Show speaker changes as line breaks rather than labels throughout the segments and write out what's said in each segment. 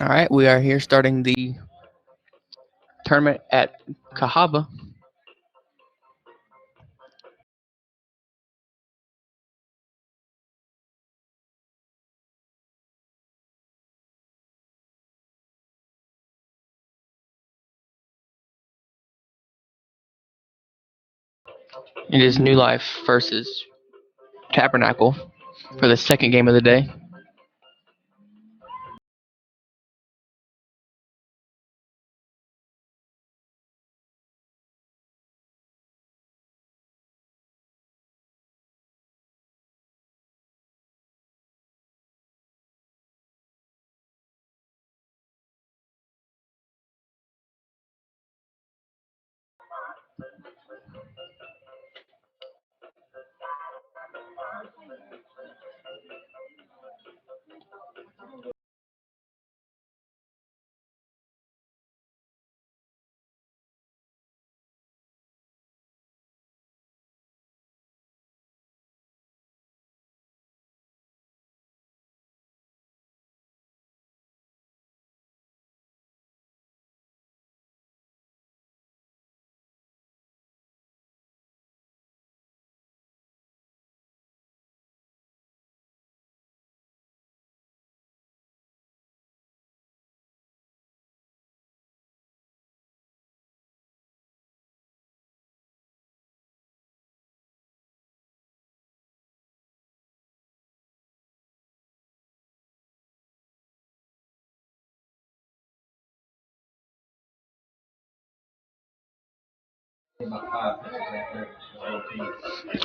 All right, we are here starting the tournament at Cahawba. It is New Life versus Tabernacle for the second game of the day.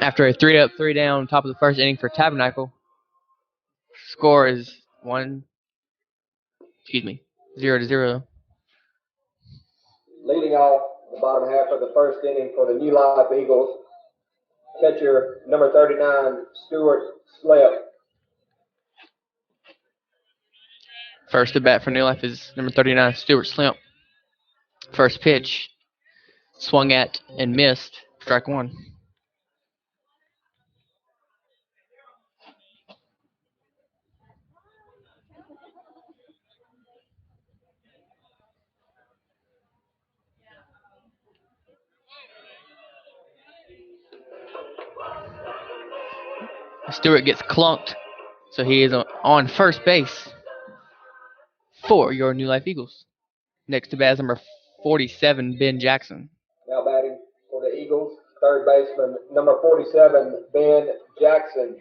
After a 3-up, 3-down, top of the first inning for Tabernacle, score is 0-0.
Leading off the bottom half of the first inning for the New Life Eagles, catcher number 39, Stuart Slep.
First at bat for New Life is number 39, Stuart Slimp. First pitch, swung at and missed, strike one. Stewart gets clunked, so he is on first base for your New Life Eagles. Next to bat is number 47, Ben Jackson.
Now batting for the Eagles, third baseman number 47, Ben Jackson.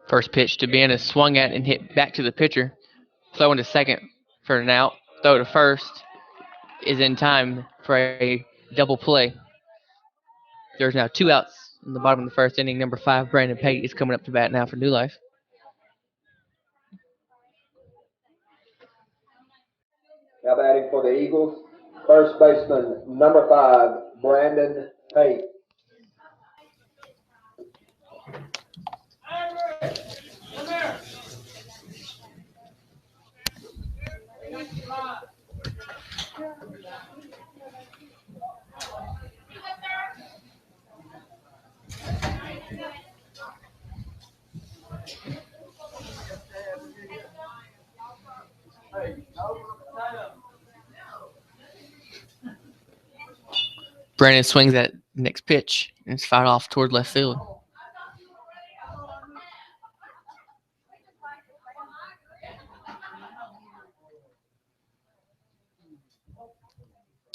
First pitch to Ben is swung at and hit back to the pitcher. Throw into second for an out. Throw to first is in time for a double play. There's now 2 outs in the bottom of the first inning. Number 5, Brandon Pate, is coming up to bat now for New Life.
Now batting for the Eagles, first baseman number 5, Brandon Pate.
Brandon swings that next pitch and it's fired off toward left field.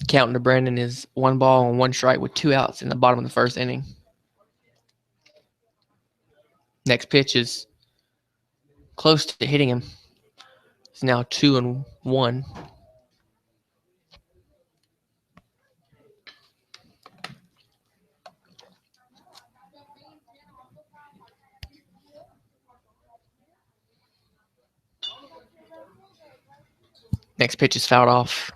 Counting to Brandon is 1 ball and 1 strike with 2 outs in the bottom of the first inning. Next pitch is close to hitting him. It's now 2-1. Next pitch is fouled off.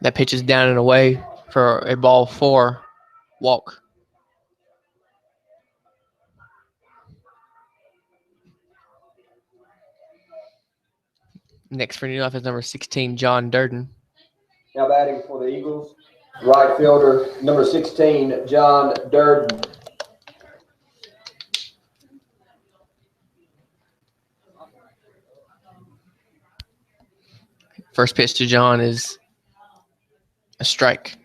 That pitch is down and away for a ball 4, walk. Next for leadoff is number 16, John Durden.
Now batting for the Eagles, right fielder, number 16, John Durden.
First pitch to John is a strike.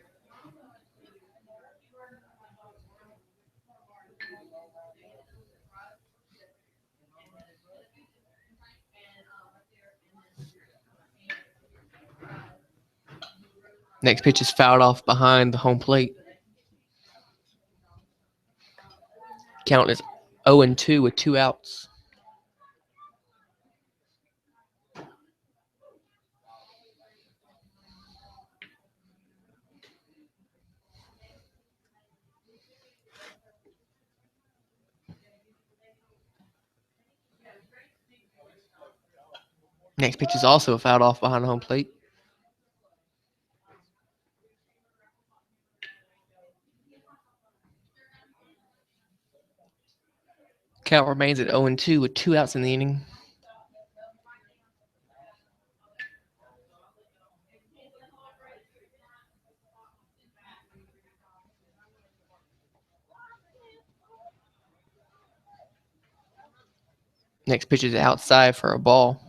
Next pitch is fouled off behind the home plate. Count is 0-2 with 2 outs. Next pitch is also fouled off behind the home plate. Count remains at 0-2 with 2 outs in the inning. Next pitch is outside for a ball.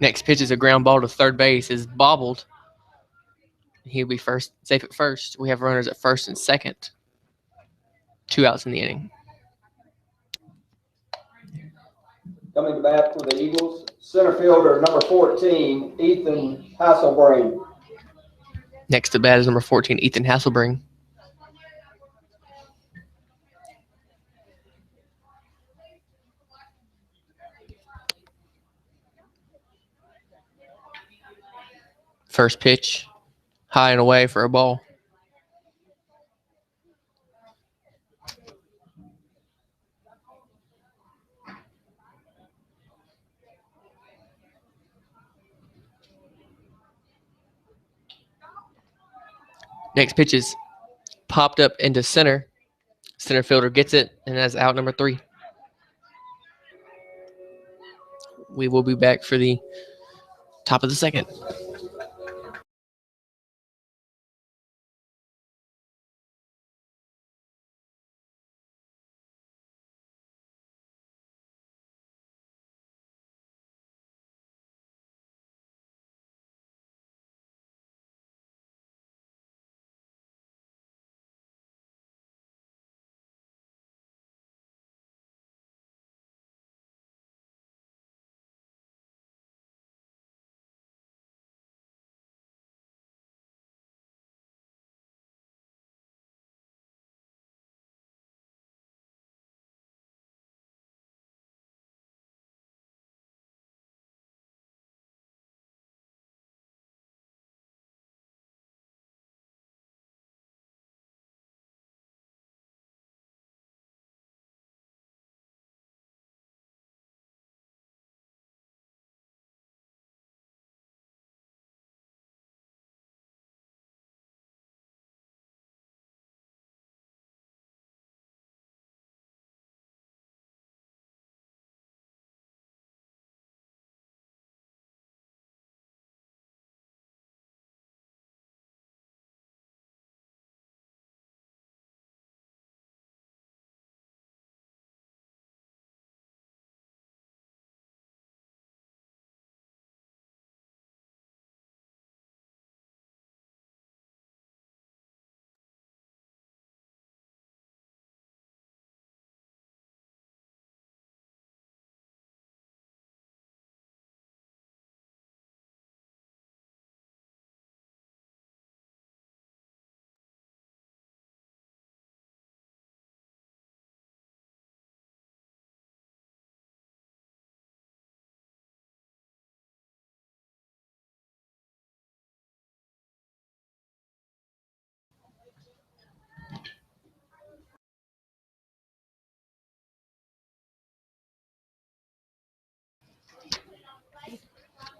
Next pitch is a ground ball to third base. Is bobbled. He'll be safe at first. We have runners at first and second. 2 outs in the inning.
Coming to bat for the Eagles, center fielder, number 14, Ethan Hasselbrain.
Next to bat is number 14, Ethan Hasselbring. First pitch, high and away for a ball. Next pitch is popped up into center. Center fielder gets it, and that's out number 3. We will be back for the top of the second.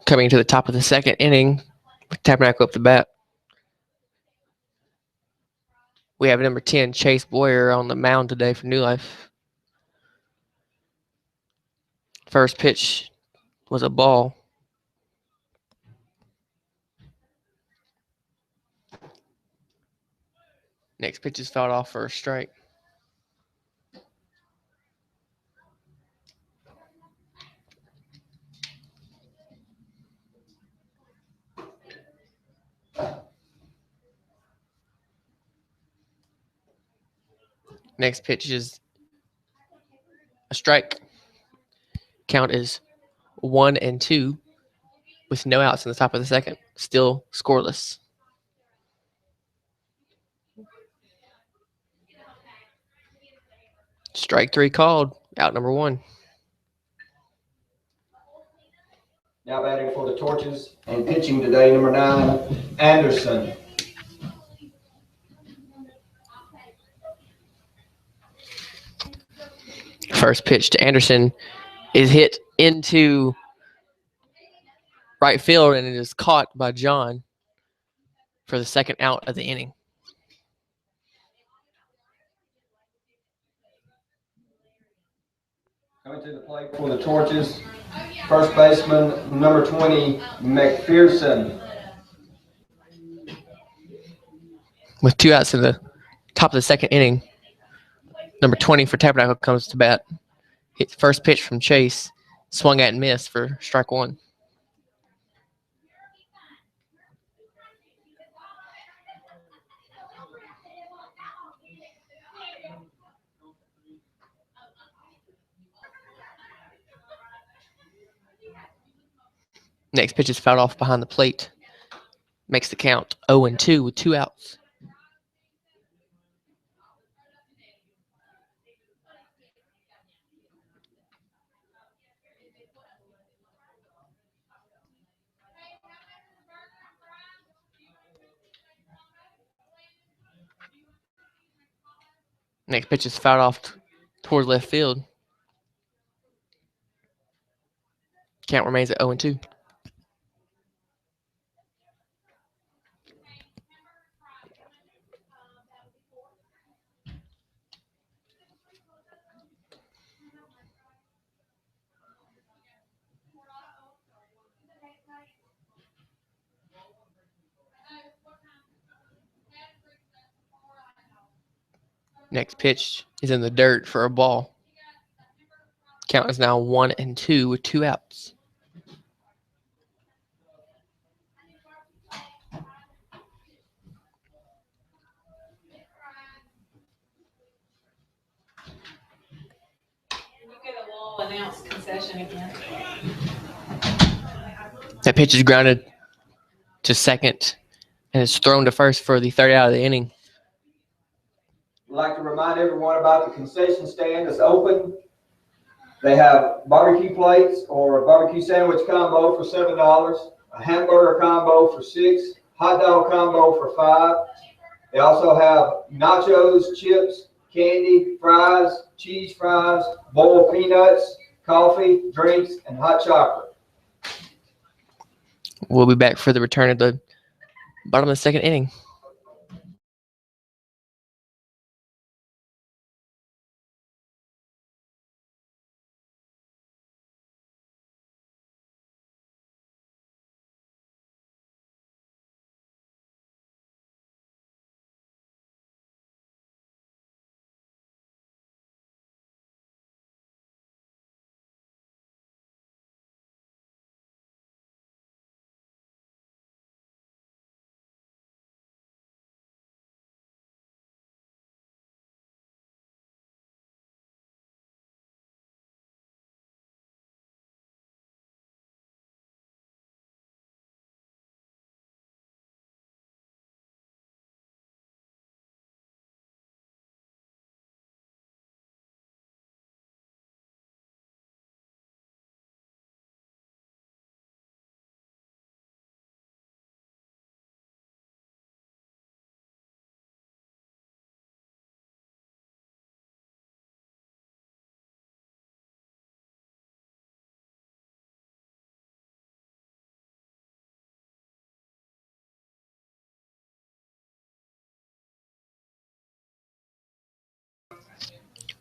Coming to the top of the second inning, with Tabernacle up the bat, we have number 10, Chase Boyer, on the mound today for New Life. First pitch was a ball. Next pitch is fouled off for a strike. Next pitch is a strike. Count is 1-2 with no outs in the top of the second. Still scoreless. Strike 3 called. Out number 1.
Now batting for the Torches and pitching today, number 9, Anderson.
First pitch to Anderson is hit into right field, and it is caught by John for the second out of the inning.
Coming to the plate for the Torches, first baseman, number 20, McPherson.
With 2 outs in the top of the second inning, number 20 for Tabernacle comes to bat. Hit first pitch from Chase, swung at and missed for strike 1. Next pitch is fouled off behind the plate. Makes the count 0-2 with 2 outs. Next pitch is fouled off towards left field. Count remains at 0-2. Next pitch is in the dirt for a ball. Count is now 1-2 with 2 outs.
Announce concession again.
That pitch is grounded to second and it's thrown to first for the third out of the inning.
I'd like to remind everyone about the concession stand that's open. They have barbecue plates or a barbecue sandwich combo for $7, a hamburger combo for $6, hot dog combo for $5. They also have nachos, chips, candy, fries, cheese fries, boiled peanuts, coffee, drinks, and hot chocolate.
We'll be back for the return of the bottom of the second inning.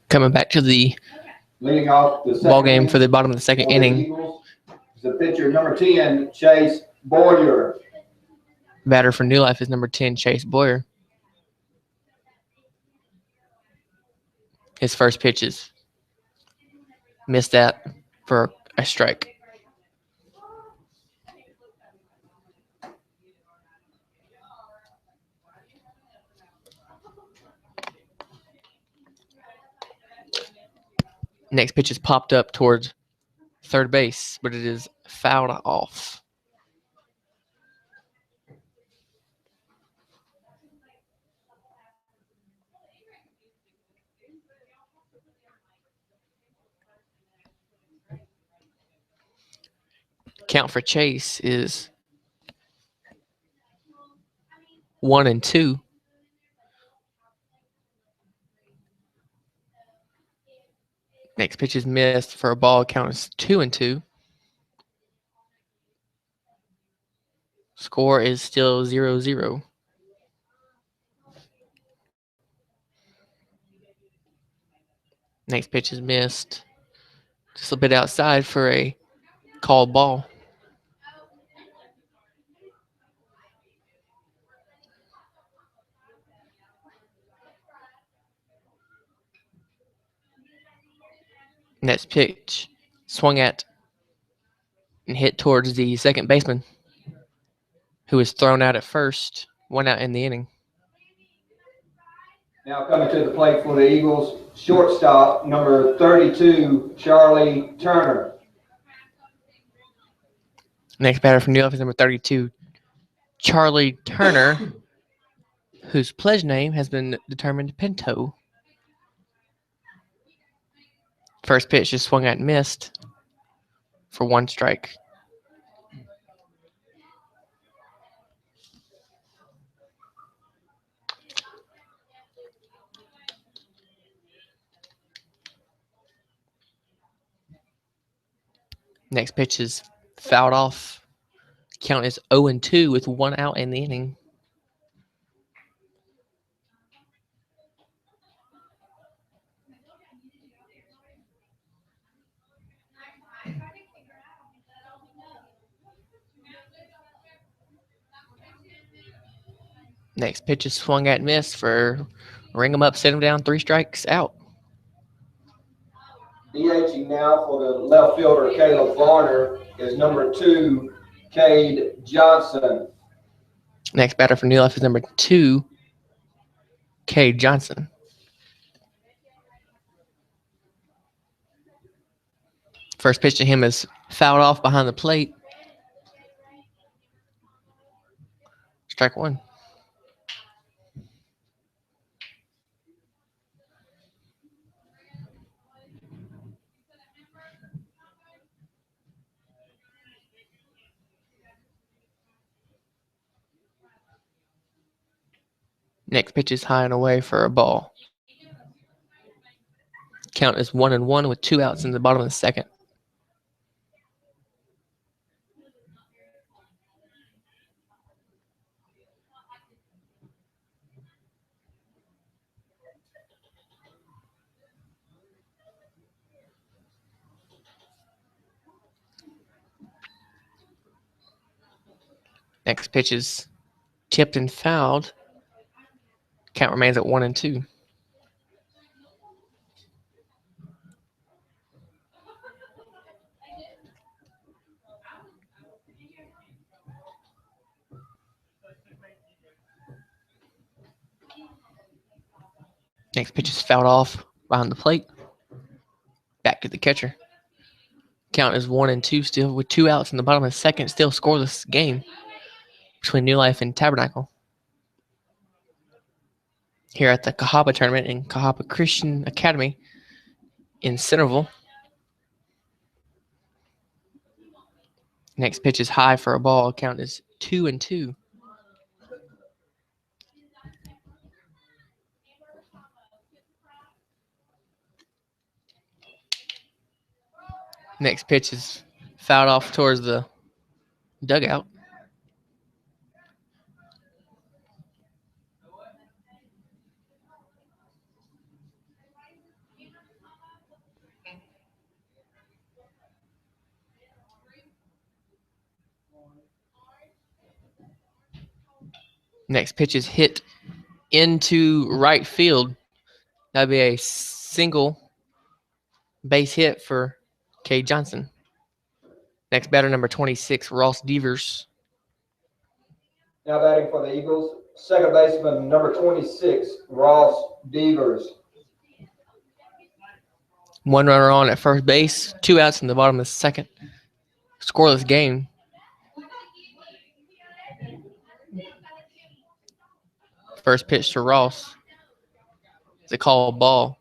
Coming back to the
Leading off the second
ball game
inning
for the bottom of the second
for the
inning.
Eagles is the pitcher number 10, Chase Boyer.
Batter for New Life is number 10, Chase Boyer. His first pitch is missed that for a strike. Next pitch is popped up towards third base, but it is fouled off. Count for Chase is 1-2. Next pitch is missed for a ball. Count is 2-2. Score is still 0-0. Next pitch is missed. Just a bit outside for a called ball. Next pitch swung at and hit towards the second baseman, who was thrown out at first. 1 out in the inning.
Now coming to the plate for the Eagles, shortstop number 32, Charlie Turner.
Next batter from New York is number 32, Charlie Turner, whose pledge name has been determined Pinto. First pitch just swung at and missed for 1 strike. Next pitch is fouled off. Count is 0-2 with 1 out in the inning. Next pitch is swung at and missed for ring him up, set him down, 3 strikes out.
DHing now for the left fielder, Caleb Varner, is number 2, Cade Johnson.
Next batter for New Life is number 2, Cade Johnson. First pitch to him is fouled off behind the plate. Strike 1. Next pitch is high and away for a ball. Count is 1-1 with 2 outs in the bottom of the second. Next pitch is tipped and fouled. Count remains at 1-2. Next pitch is fouled off behind the plate. Back to the catcher. Count is 1-2 still with 2 outs in the bottom of the second. Still scoreless game between New Life and Tabernacle here at the Cahawba Tournament in Cahawba Christian Academy in Centerville. Next pitch is high for a ball. Count is 2-2. Next pitch is fouled off towards the dugout. Next pitch is hit into right field. That'd be a single base hit for K. Johnson. Next batter, number 26, Ross Devers.
Now batting for the Eagles, second baseman, number 26, Ross Devers.
One runner on at first base, 2 outs in the bottom of the second. Scoreless game. First pitch to Ross. It's a called ball.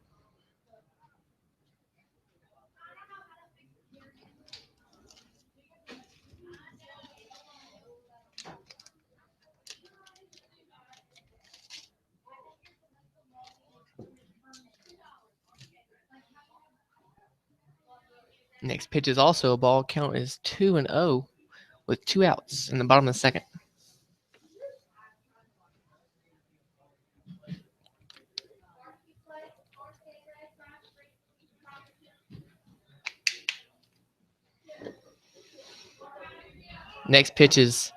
Next pitch is also a ball. Count is 2-0 with 2 outs in the bottom of the second. Next pitch is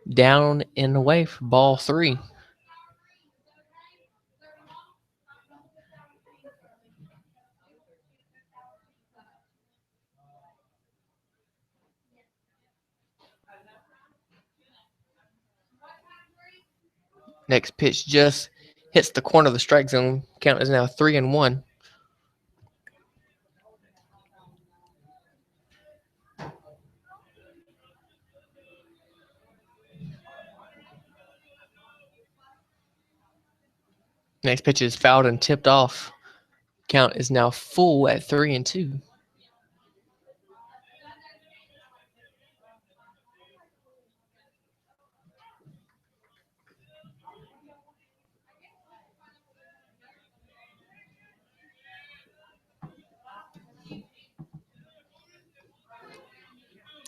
down and away for ball 3. Next pitch just hits the corner of the strike zone. Count is now 3-1. Next pitch is fouled and tipped off. Count is now full at 3-2.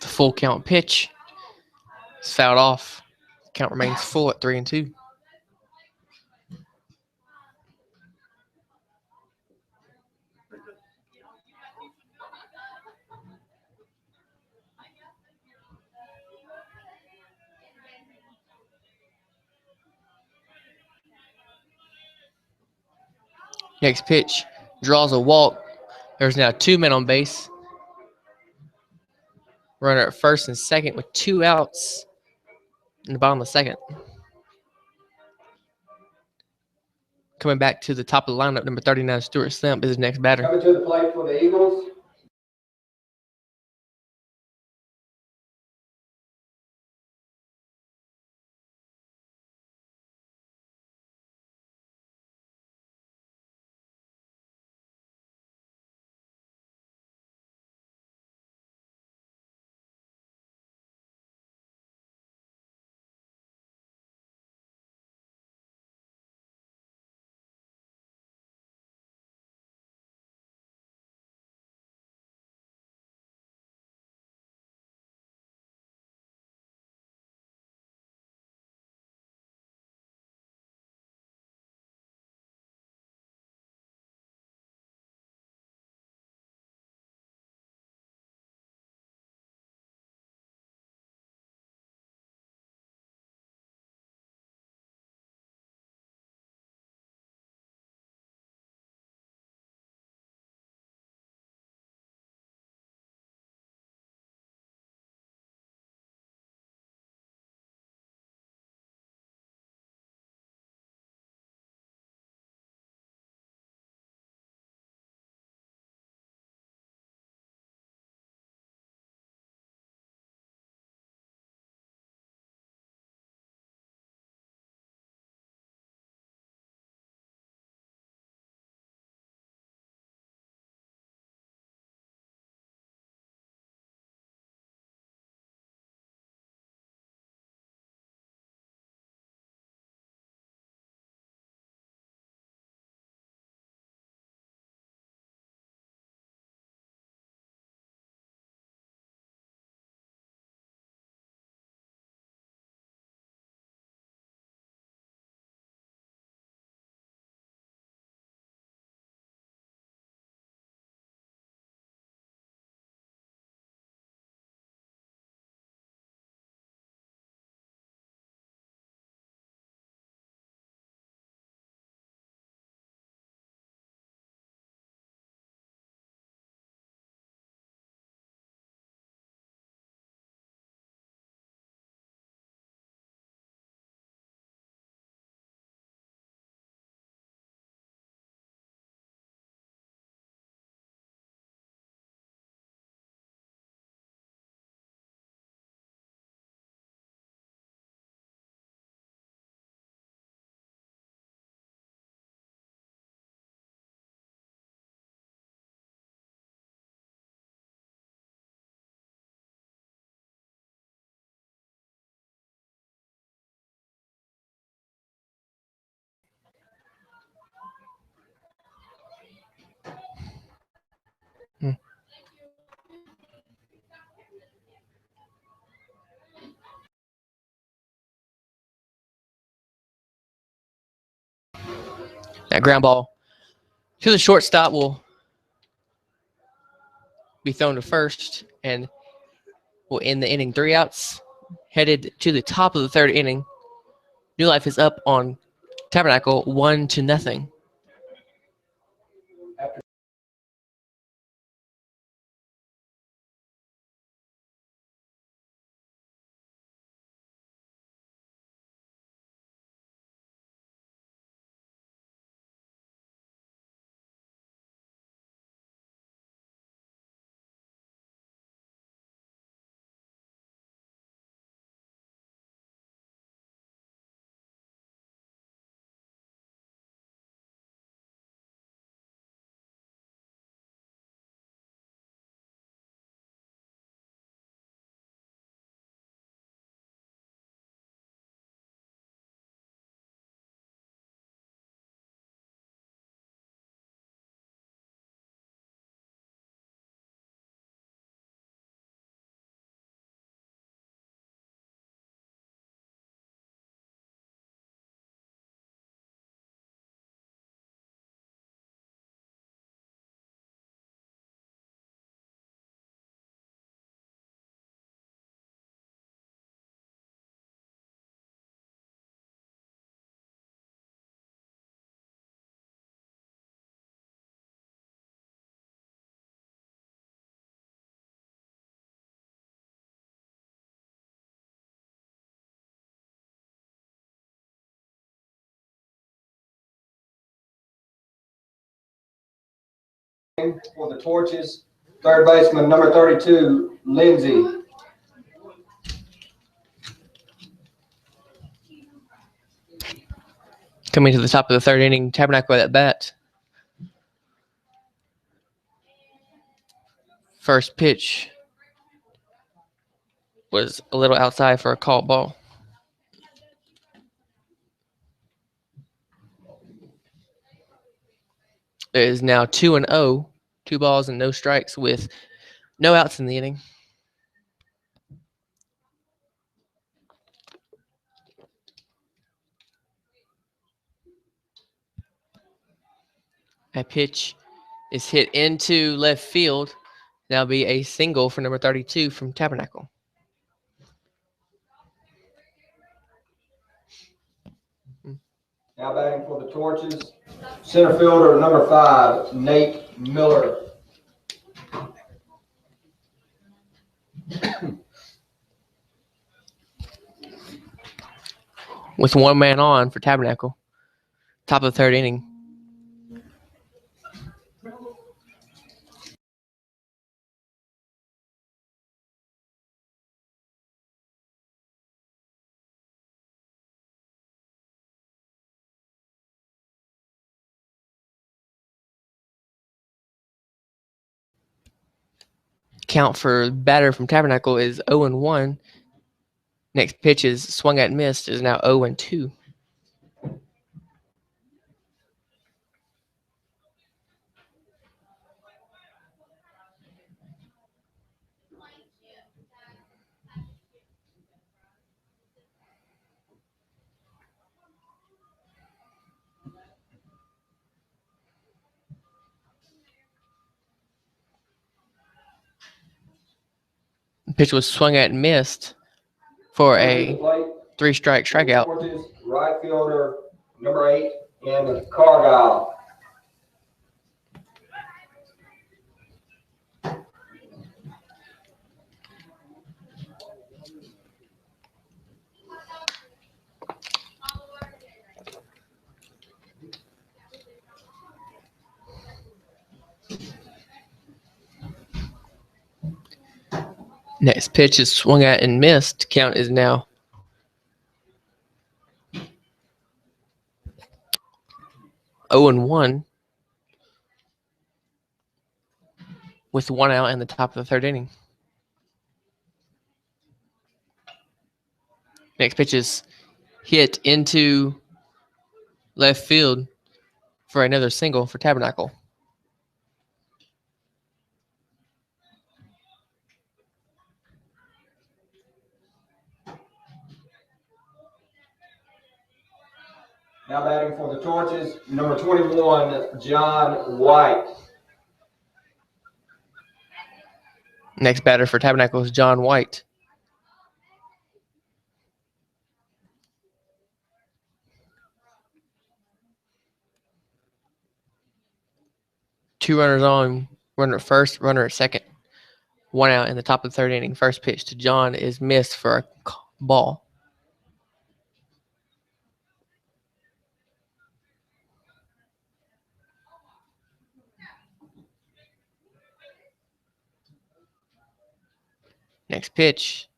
The full count pitch is fouled off. Count remains full at 3-2. Next pitch draws a walk. There's now 2 men on base. Runner at first and second with 2 outs in the bottom of the second. Coming back to the top of the lineup, number 39, Stuart Stump, is his next batter.
Coming to the plate for the Eagles,
That ground ball to the shortstop will be thrown to first and will end the inning. 3 outs. Headed to the top of the third inning. New Life is up on Tabernacle 1-0.
For the Torches, third baseman number 32, Lindsay.
Coming to the top of the third inning, Tabernacle at bat. First pitch was a little outside for a called ball. It is now 2-0, 2 balls and no strikes with no outs in the inning. That pitch is hit into left field. That'll be a single for number 32 from Tabernacle.
Now batting for the Torches, center fielder number 5, Nate Miller.
With 1 man on for Tabernacle. Top of the third inning. Count for batter from Tabernacle is 0-1. Next pitch is swung at and missed, is now 0-2. The pitch was swung at and missed for a 3-strike strikeout.
Torches, right fielder number 8 in Cargyle.
Next pitch is swung at and missed. Count is now 0-1 with 1 out in the top of the third inning. Next pitch is hit into left field for another single for Tabernacle.
Now batting for the Torches, number 21, John White.
Next batter for Tabernacle is John White. Two runners on, runner at first, runner at second. One out in the top of the third inning. First pitch to John is missed for a ball. Next pitch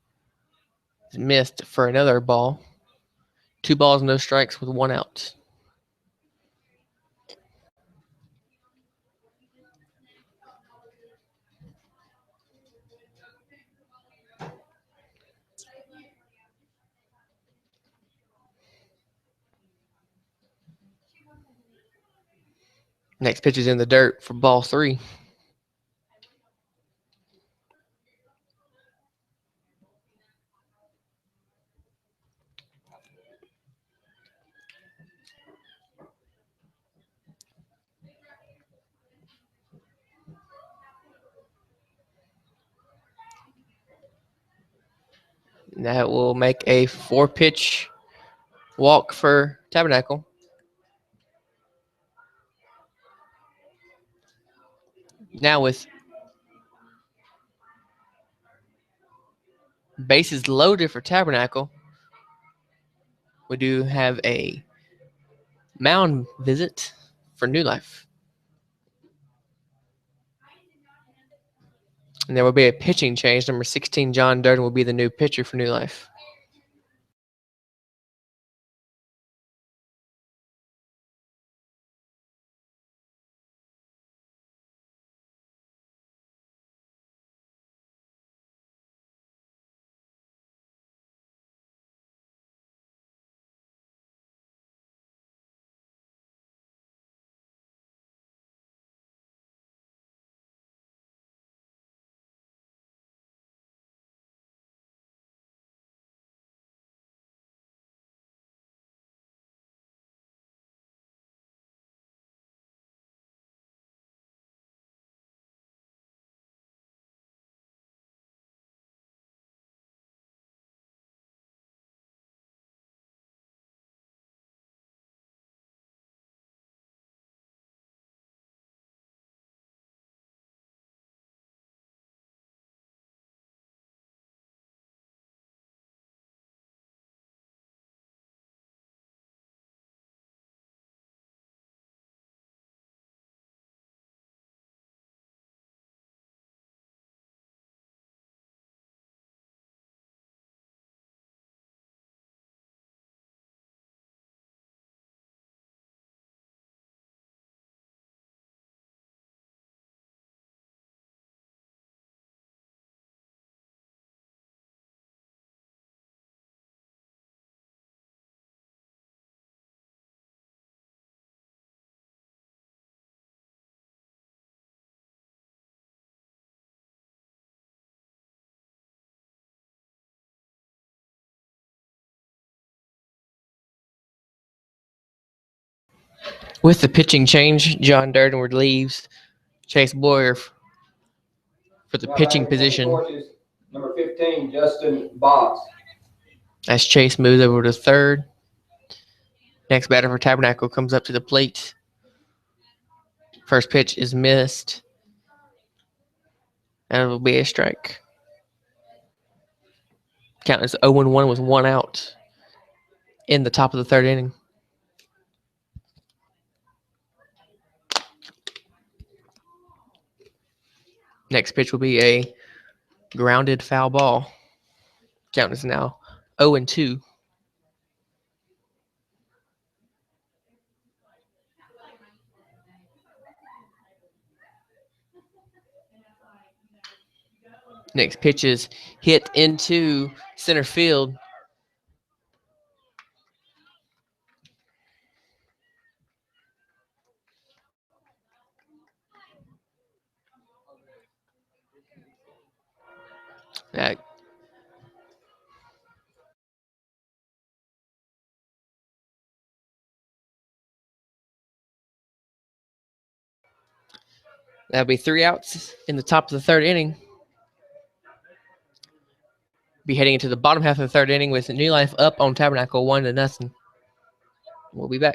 is missed for another ball. 2 balls, no strikes with 1 out. Next pitch is in the dirt for ball 3. That will make a 4-pitch walk for Tabernacle. Now with bases loaded for Tabernacle, we do have a mound visit for New Life. And there will be a pitching change. Number 16, John Durden, will be the new pitcher for New Life. With the pitching change, John Durden relieves Chase Boyer for the
Now
pitching
batting for the
position
Torches, number 15, Justin Boggs.
as Chase moves over to third. Next batter for Tabernacle comes up to the plate. First pitch is missed, and it will be a strike. Count is 0-1 with 1 out in the top of the third inning. Next pitch will be a grounded foul ball. Count is now 0-2. Next pitch is hit into center field. That That'll be 3 outs in the top of the third inning. Be heading into the bottom half of the third inning with New Life up on Tabernacle 1-0. We'll be back.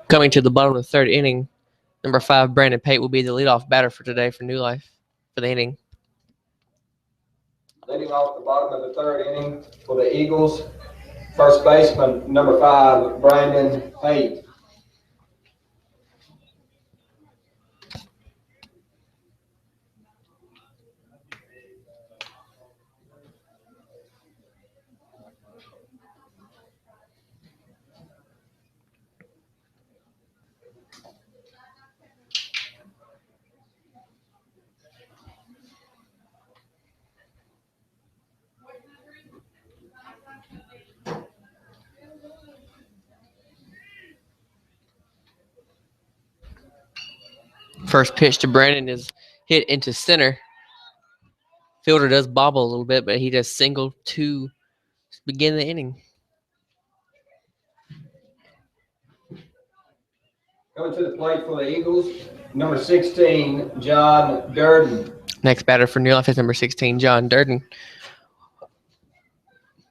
Coming to the bottom of the third inning, number 5, Brandon Pate, will be the leadoff batter for today for New Life for the inning.
Leading off the bottom of the third inning for the Eagles, first baseman, number 5, Brandon Pate.
First pitch to Brandon is hit into center. Fielder does bobble a little bit, but he does single to begin the inning.
Coming to the plate for the Eagles, number 16, John Durden.
Next batter for New Life is number 16, John Durden.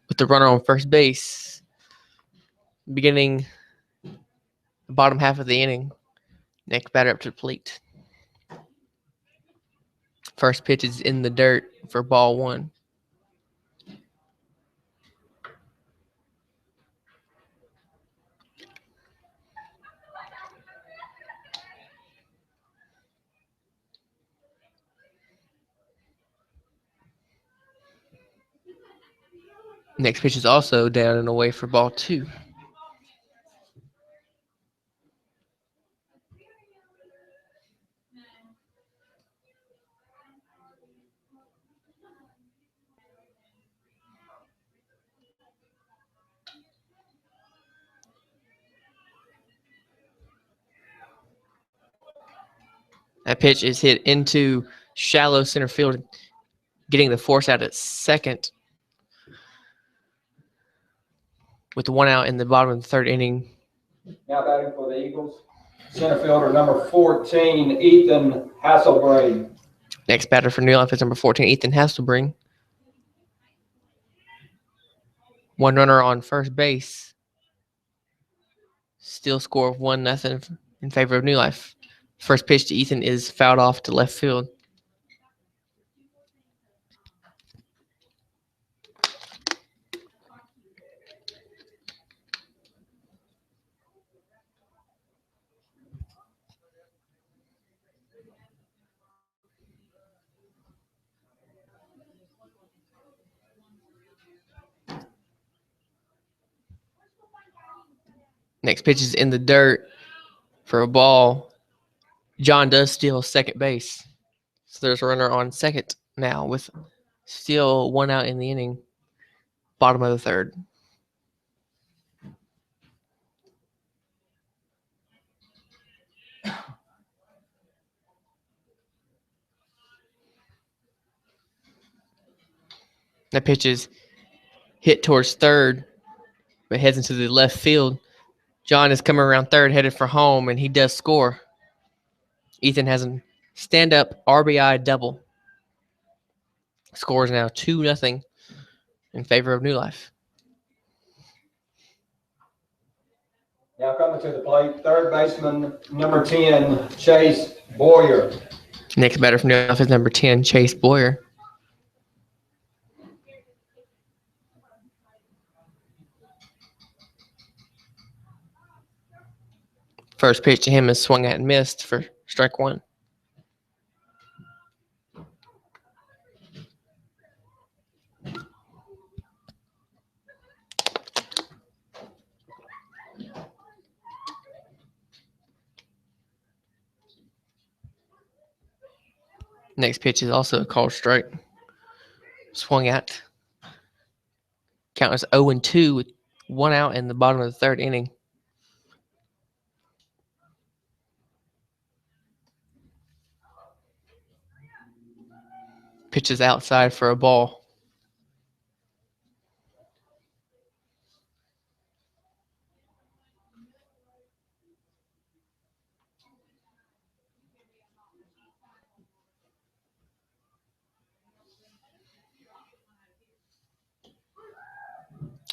With the runner on first base, beginning the bottom half of the inning. Next batter up to the plate. First pitch is in the dirt for ball 1. Next pitch is also down and away for ball 2. That pitch is hit into shallow center field, getting the force out at second. With 1 out in the bottom of the third inning.
Now batting for the Eagles, center fielder, number 14, Ethan Hasselbring.
Next batter for New Life is number 14, Ethan Hasselbring. 1 runner on first base. Still score of 1-0 in favor of New Life. First pitch to Ethan is fouled off to left field. Next pitch is in the dirt for a ball. John does steal second base. So there's a runner on second now with still 1 out in the inning. Bottom of the third. That pitch is hit towards third, but heads into the left field. John is coming around third, headed for home, and he does score. Ethan has a stand-up RBI double. Score is now 2-0 in favor of New Life.
Now coming to the plate, third baseman, number 10, Chase Boyer.
Next batter from New Life is number 10, Chase Boyer. First pitch to him is swung at and missed for strike one. Next pitch is also a called strike. Swung at. Count is 0-2 with 1 out in the bottom of the third inning. Pitch is outside for a ball.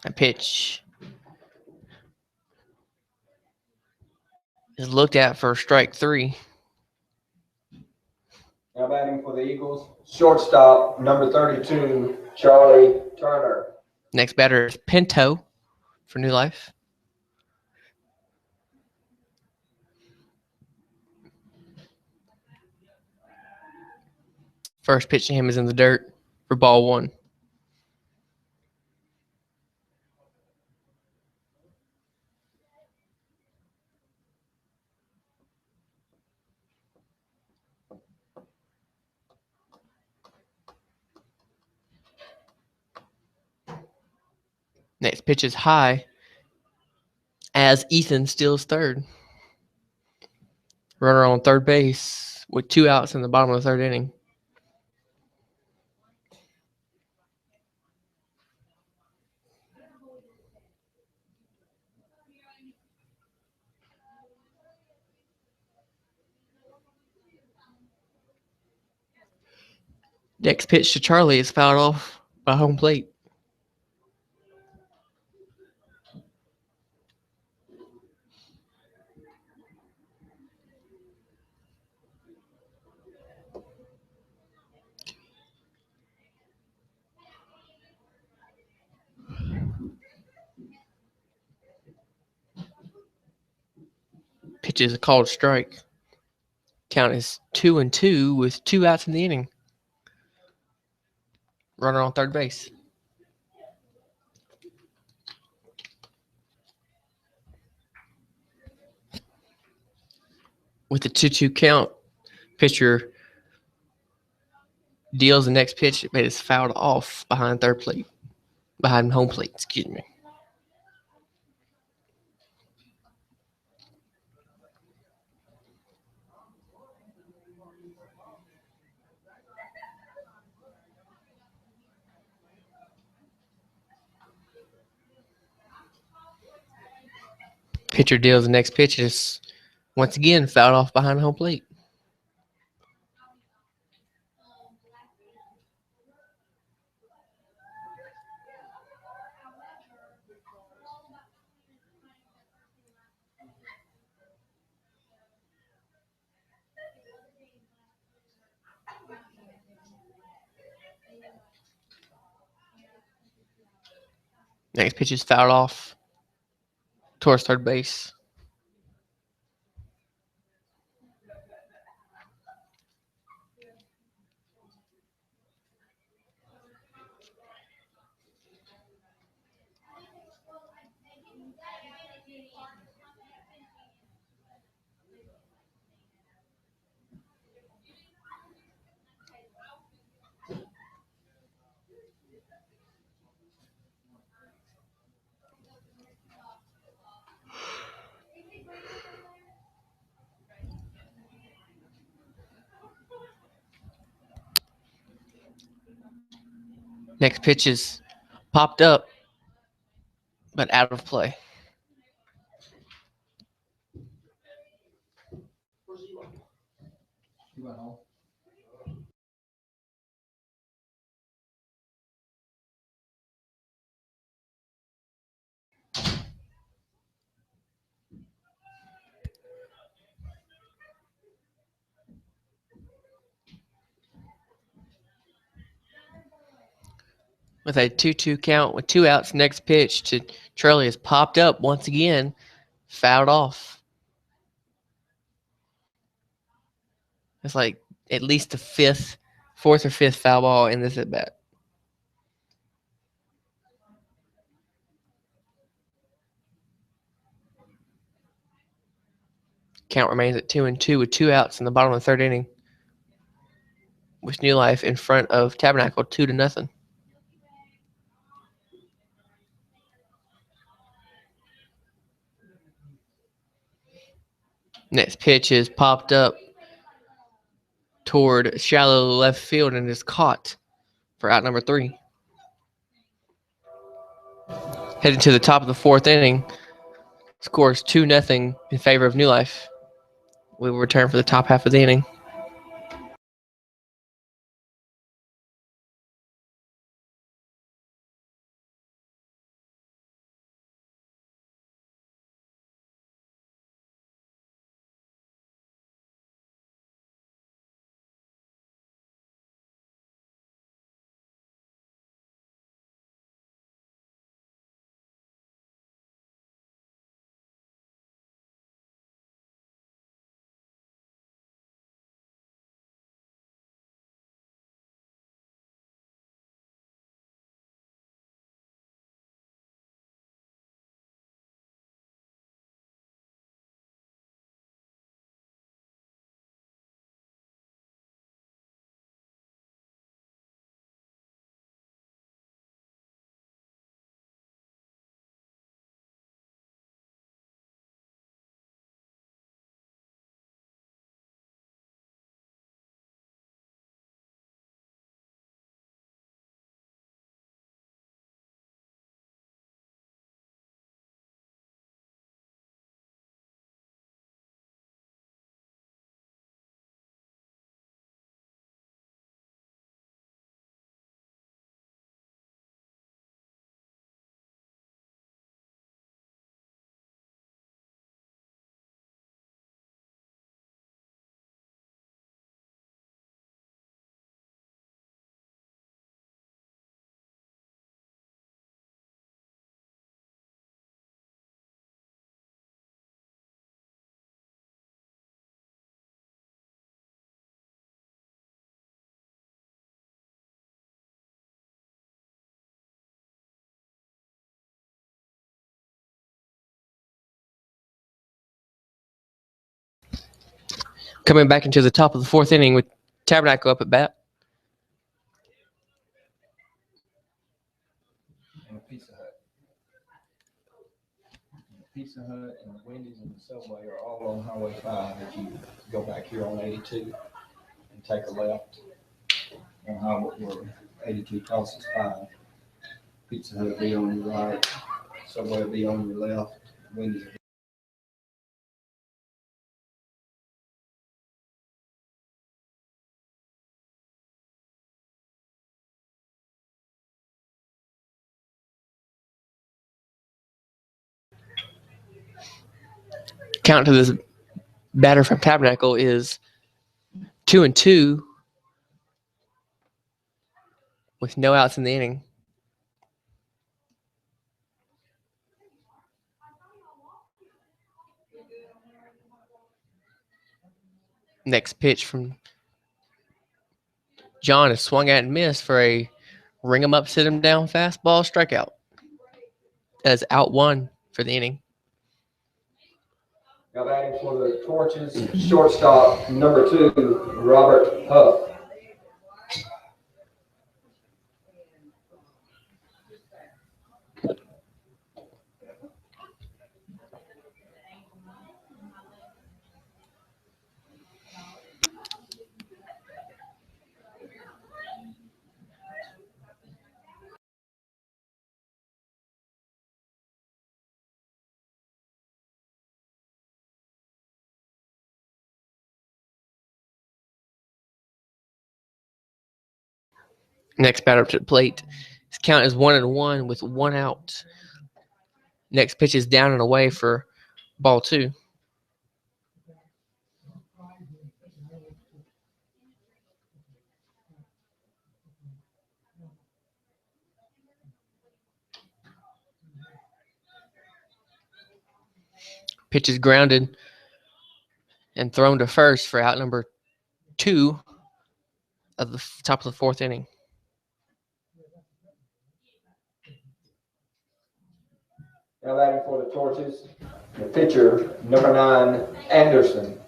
A pitch is looked at for strike three.
Now batting for the Eagles, shortstop, number 32, Charlie Turner.
Next batter is Pinto for New Life. First pitch to him is in the dirt for ball one. Next pitch is high as Ethan steals third. Runner on third base with 2 outs in the bottom of the third inning. Next pitch to Charlie is fouled off by home plate. Pitch is a called strike. Count is 2-2 with 2 outs in the inning. Runner on third base. With the 2-2 count, pitcher deals the next pitch, but it's fouled off behind home plate, excuse me. Pitcher deals the next pitch, is once again fouled off behind home plate. Next pitch is fouled off towards third base. Next pitch is popped up, but out of play. With a 2-2 count with 2 outs, next pitch to Charlie is popped up once again, fouled off. It's like at least the fourth or fifth foul ball in this at bat. Count remains at 2-2 with 2 outs in the bottom of the third inning, with New Life in front of Tabernacle 2-0. Next pitch is popped up toward shallow left field and is caught for out number 3. Heading to the top of the fourth inning, scores 2-0 in favor of New Life. We will return for the top half of the inning. Coming back into the top of the fourth inning with Tabernacle up at bat.
And Pizza Hut and Wendy's and the Subway are all on Highway 5 if you go back here on 82 and take a left on Highway where 82 crosses 5. Pizza Hut will be on your right, Subway will be on your left, Wendy's will be.
Count to this batter from Tabernacle is 2-2 with no outs in the inning. Next pitch from John is swung at and missed for a ring him up, sit him down fastball strikeout. As out 1 for the inning.
Now batting for the Torches, shortstop number 2, Robert Huff.
Next batter up to the plate. His count is 1-1 with 1 out. Next pitch is down and away for ball 2. Pitch is grounded and thrown to first for out number 2 of the top of the 4th inning.
Now batting for the Torches, the pitcher, number 9, Anderson.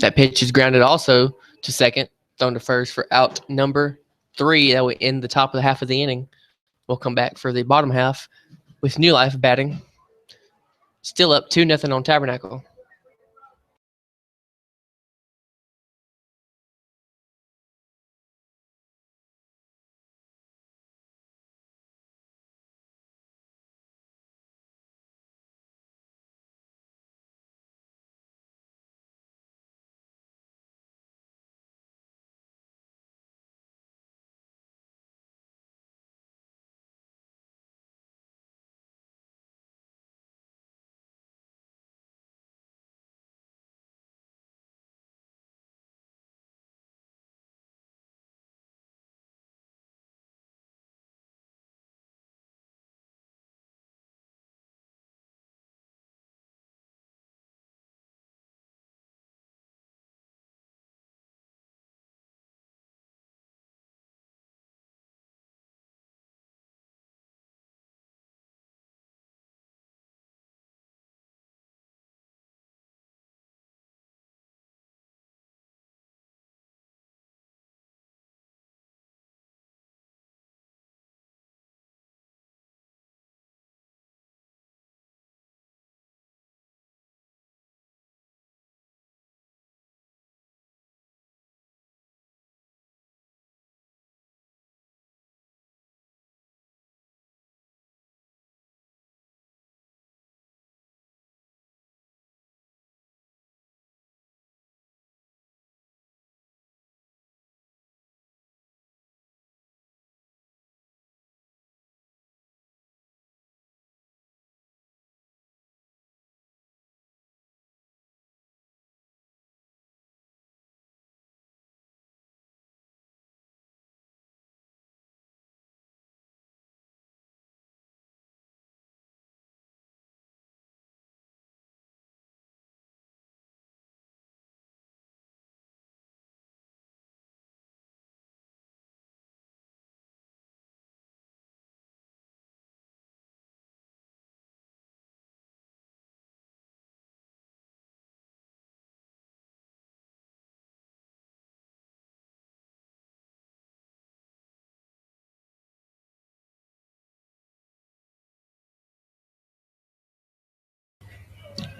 That pitch is grounded also to second, thrown to first for out number 3. That will end the top of the half of the inning. We'll come back for the bottom half with New Life batting. Still up 2-0 on Tabernacle.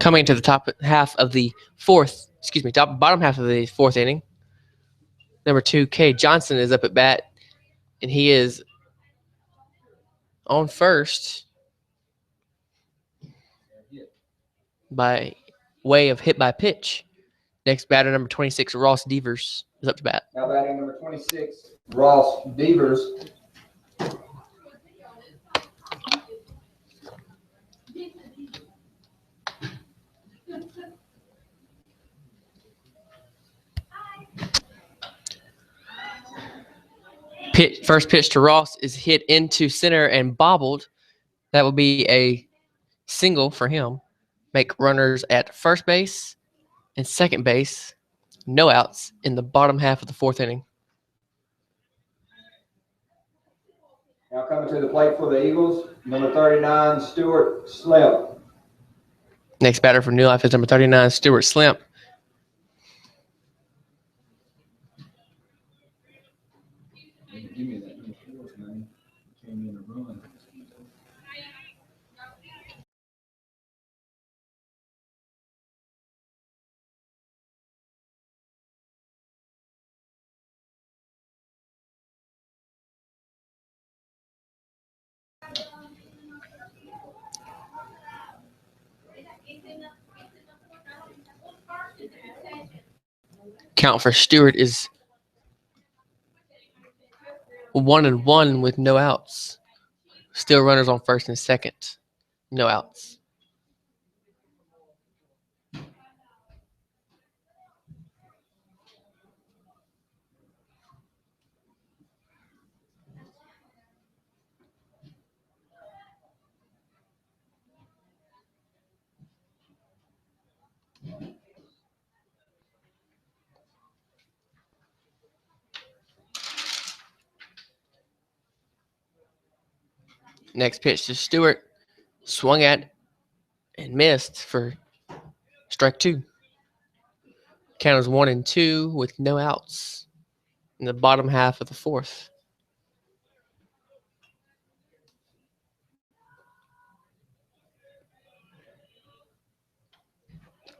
Coming to the top half of the bottom half of the 4th inning. Number 2, K. Johnson is up at bat, and he is on first by way of hit by pitch. Next batter, number 26, Ross Devers, is up to bat.
Now batting number 26, Ross Devers.
First pitch to Ross is hit into center and bobbled. That will be a single for him. Make runners at first base and second base. No outs in the bottom half of the 4th inning.
Now coming to the plate for the Eagles, number 39, Stuart Slimp.
Next batter for New Life is number 39, Stuart Slimp.
Give me that number 4, man. Came in a run.
Count for Stewart is 1-1 with no outs. Still runners on first and second. No outs. Next pitch to Stewart. Swung at and missed for strike two. Count is 1-2 with no outs in the bottom half of the fourth.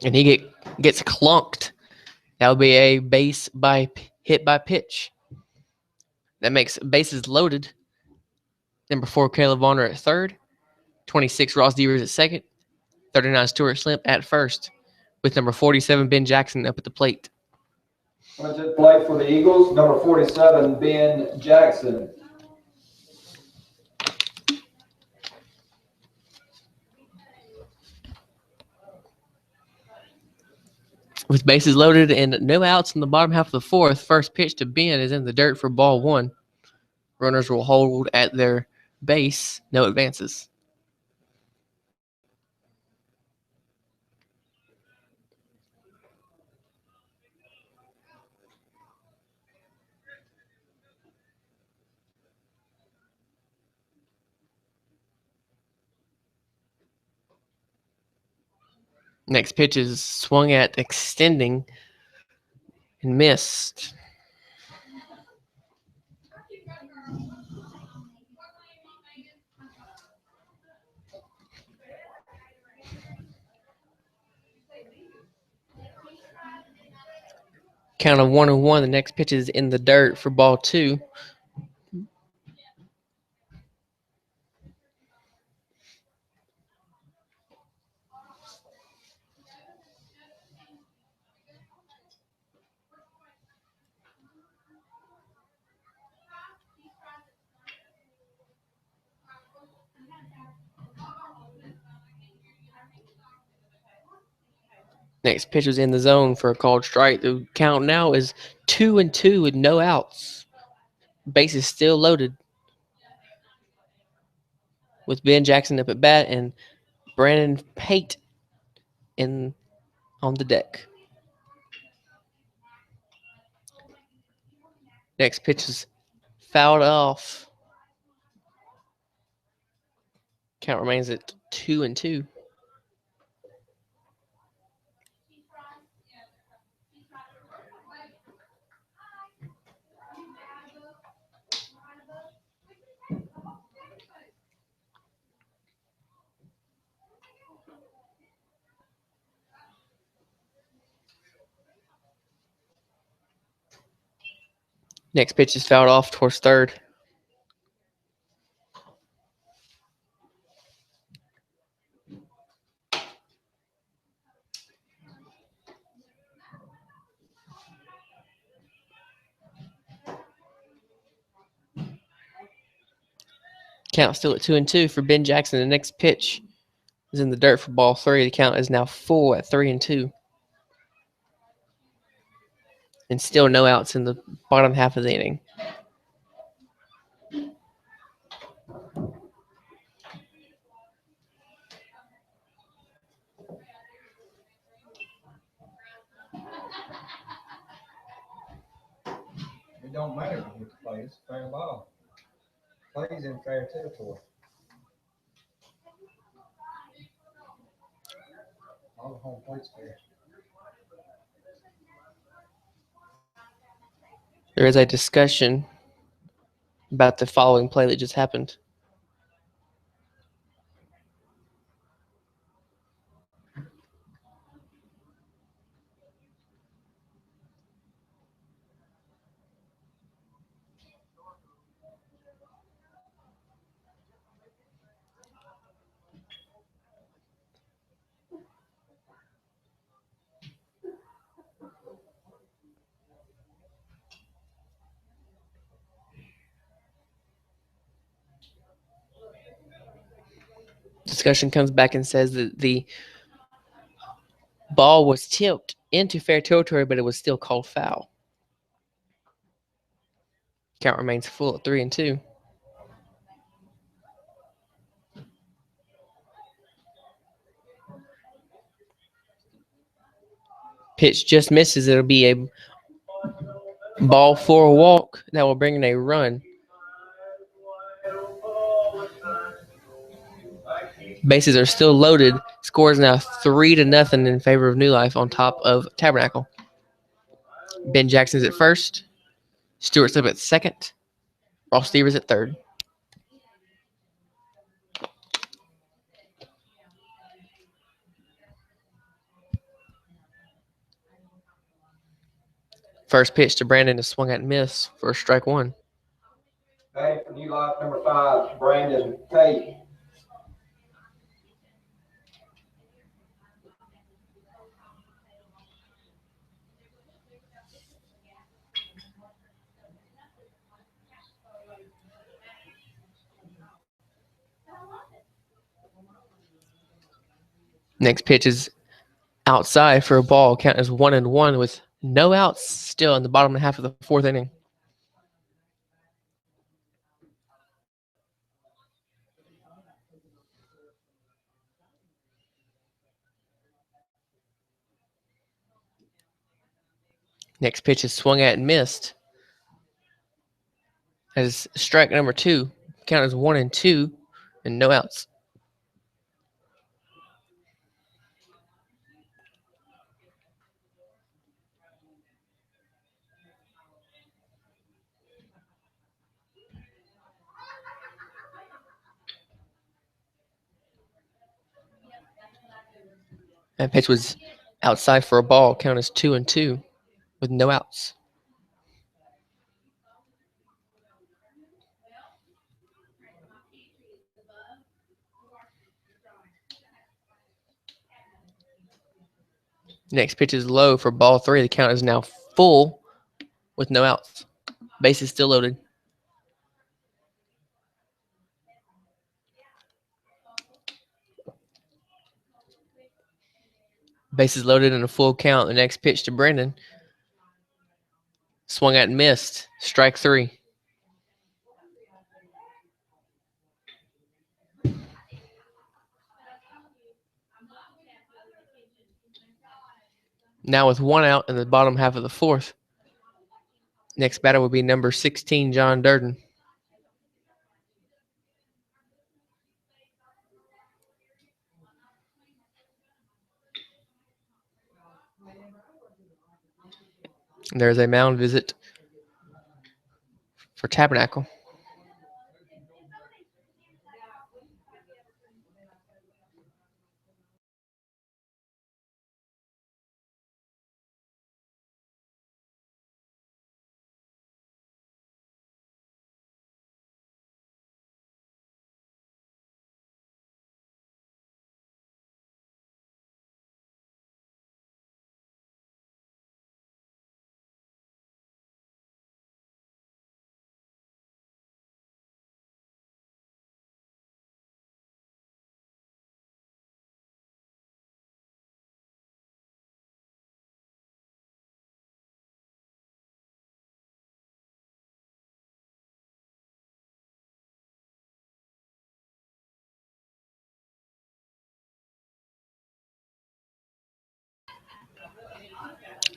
And he gets clunked. That would be a base by hit by pitch. That makes bases loaded. Number 4, Caleb Varner at third. 26, Ross Devers at second. 39, Stuart Slimp at first. With number 47, Ben Jackson up at the plate.
What's at plate for the Eagles? Number 47, Ben Jackson.
With bases loaded and no outs in the bottom half of the fourth, first pitch to Ben is in the dirt for ball one. Runners will hold at their base, no advances. Next pitch is swung at, extending, and missed. Count of 1-1. The next pitch is in the dirt for ball two. Next pitch was in the zone for a called strike. The count now is 2-2 with no outs. Base is still loaded. With Ben Jackson up at bat and Brandon Pate on the deck. Next pitch is fouled off. Count remains at 2-2. Next pitch is fouled off towards third. Count still at 2-2 for Ben Jackson. The next pitch is in the dirt for ball three. The count is now full at 3-2. And still no outs in the bottom half of the inning.
It don't matter who plays, it's fair ball. Plays in fair territory. All the home plate's fair.
There is a discussion about the following play that just happened. discussion comes back and says that the ball was tipped into fair territory, but it was still called foul. Count remains full at 3-2. Pitch just misses. It'll be a ball for a walk that will bring in a run. Bases are still loaded. Score is now 3-0 in favor of New Life on top of Tabernacle. Ben Jackson's at first. Stewart Slip at second. Ross Stevers at third. First pitch to Brandon is swung at and miss for strike one.
Batting for New Life, number 5, Brandon Tate.
Next pitch is outside for a ball. Count is 1-1 with no outs still in the bottom half of the fourth inning. Next pitch is swung at and missed. As strike number 2. Count is 1-2 and no outs. That pitch was outside for a ball. Count is 2-2 with no outs. Next pitch is low for ball 3. The count is now full with no outs. Base is still loaded. Bases loaded and a full count. The next pitch to Brendan. Swung at and missed. Strike 3. Now with one out in the bottom half of the fourth. Next batter will be number 16, John Durden. And there's a mound visit for Tabernacle.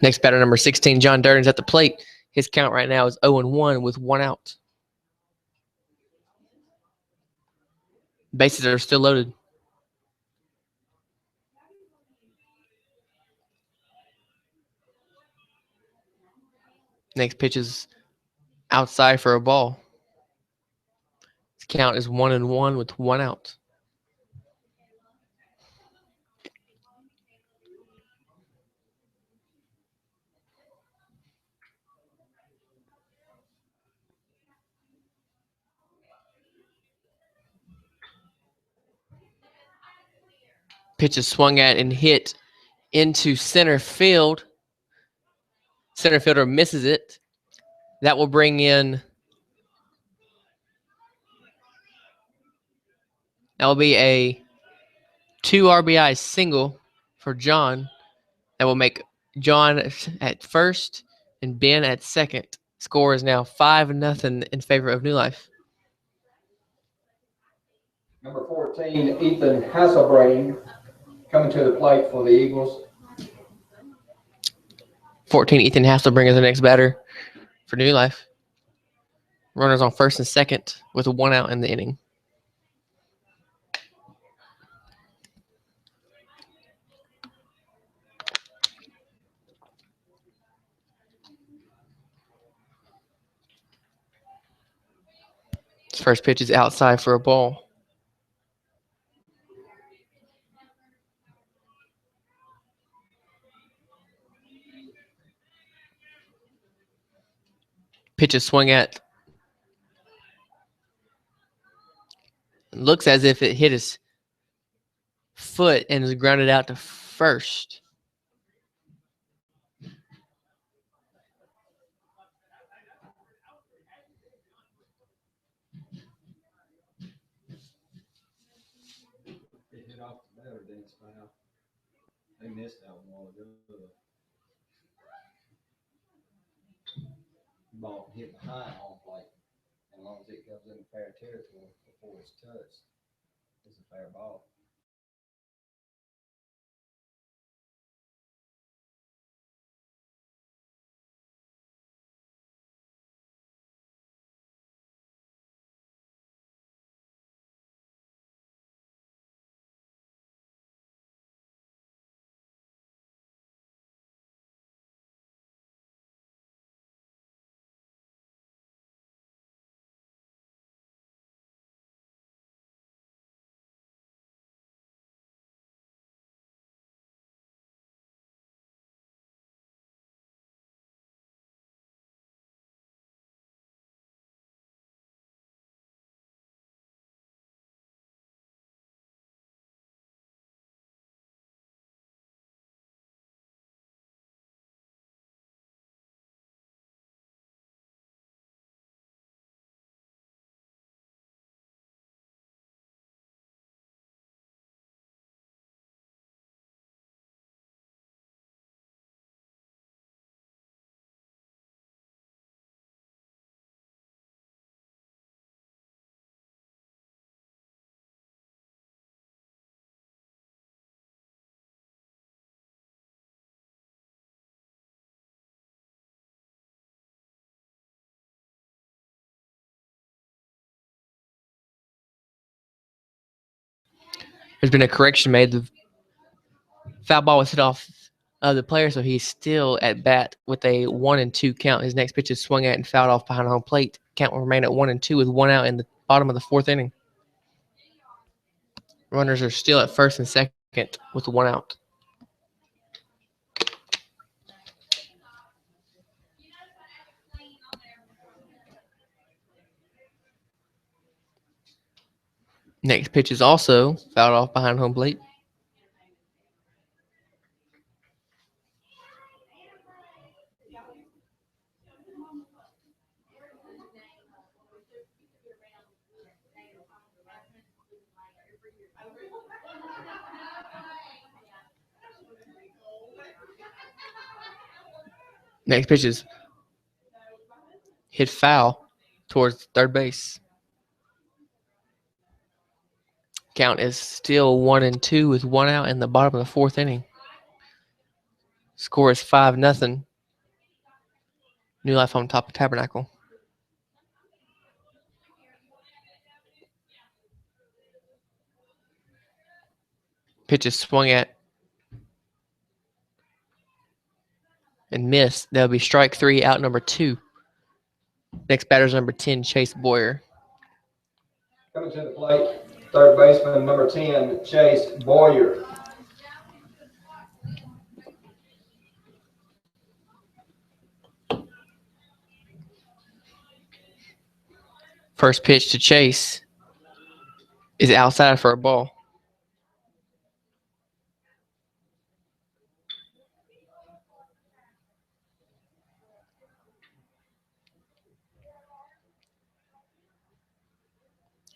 Next batter, number 16, John Durden's at the plate. His count right now is 0-1 with one out. Bases are still loaded. Next pitch is outside for a ball. His count is 1-1 with one out. Pitch is swung at and hit into center field. Center fielder misses it. That will bring in. That will be a 2 RBI single for John that will make John at first and Ben at second. Score is now 5-0 in favor of New Life.
Number 14, Ethan Hasselbrain, coming to the plate for the Eagles.
14, Ethan Hasselbring is the next batter for New Life. Runners on first and second with 1 out in the inning. His first pitch is outside for a ball. Pitch is swung at. Looks as if it hit his foot and is grounded out to first.
It hit off the batter, didn't foul. They missed that one while ago. Ball hit behind home plate. As long as it comes in fair territory before it's touched, it's a fair ball.
There's been a correction made. The foul ball was hit off the player, so he's still at bat with a 1-2 count. His next pitch is swung at and fouled off behind home plate. Count will remain at 1-2 with 1 out in the bottom of the 4th inning. Runners are still at first and second with 1 out. Next pitch is also fouled off behind home plate. Next pitch is hit foul towards third base. Count is still 1-2 with 1 out in the bottom of the 4th inning. Score is 5-0. New Life on top of Tabernacle. Pitch is swung at and missed. That'll be strike 3, out number 2. Next batter is number 10, Chase Boyer.
Coming to the plate, third baseman, number 10, Chase Boyer.
First pitch to Chase is outside for a ball.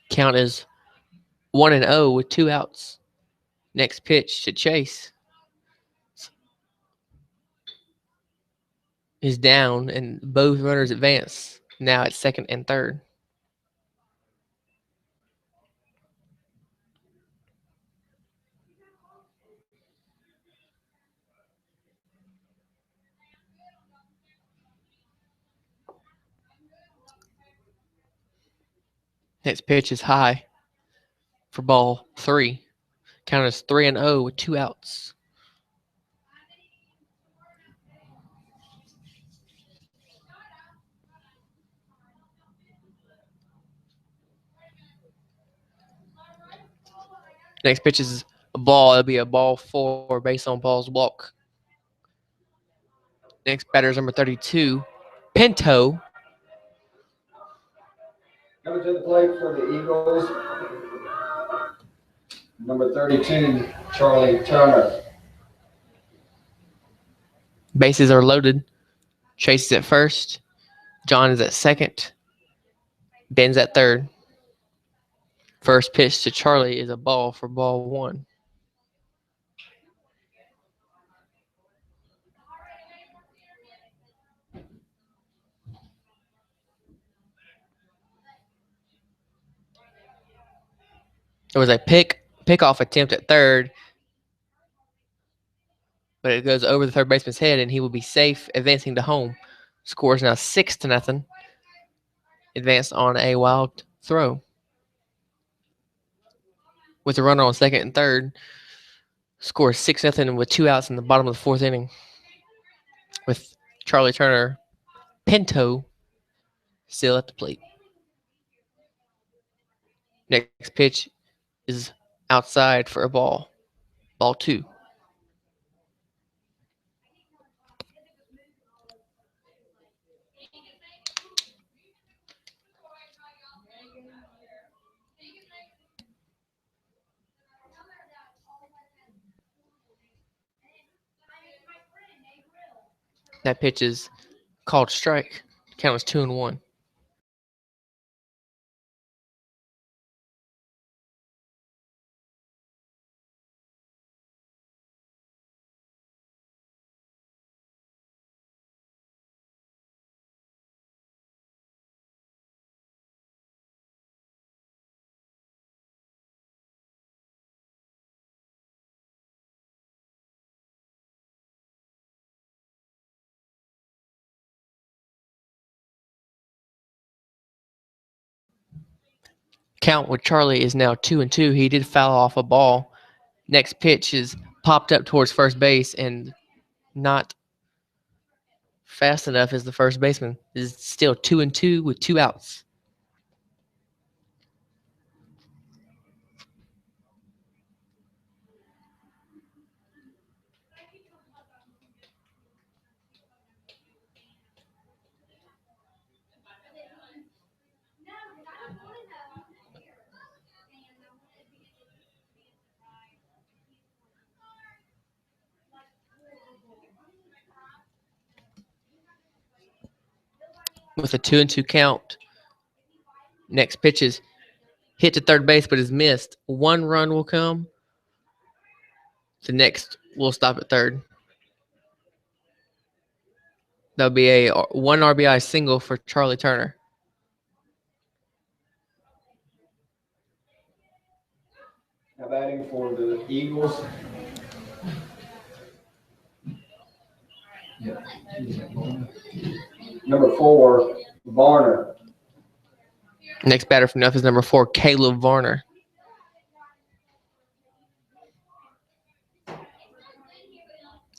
Count is 1-0 with 2 outs. Next pitch to Chase is down, and both runners advance. Now at second and third. Next pitch is high for ball 3. Count is 3-0 with 2 outs. Next pitch is a ball. It'll be a ball 4 based on ball's walk. Next batter is number 32, Pinto.
Coming to the plate for the Eagles, number 32, Charlie Turner.
Bases are loaded. Chase is at first. John is at second. Ben's at third. First pitch to Charlie is a ball for ball 1. It was a pick-off attempt at third, but it goes over the third baseman's head, and he will be safe, advancing to home. Score is now 6-0. Advanced on a wild throw. With a runner on second and third, score is 6-0 with 2 outs in the bottom of the 4th inning. With Charlie Turner, Pinto, still at the plate. Next pitch is outside for a ball. Ball 2. That pitch is called strike. Count was 2-1. Count with Charlie is now 2-2. He did foul off a ball. Next pitch is popped up towards first base and not fast enough as the first baseman. Is still 2-2 with 2 outs. With a 2-2 count, next pitch is hit to third base but is missed. 1 run will come. The next will stop at third. That'll be a 1 RBI single for Charlie Turner.
Now batting for the Eagles. Number 4, Varner.
Next batter from Nuff is number 4, Caleb Varner.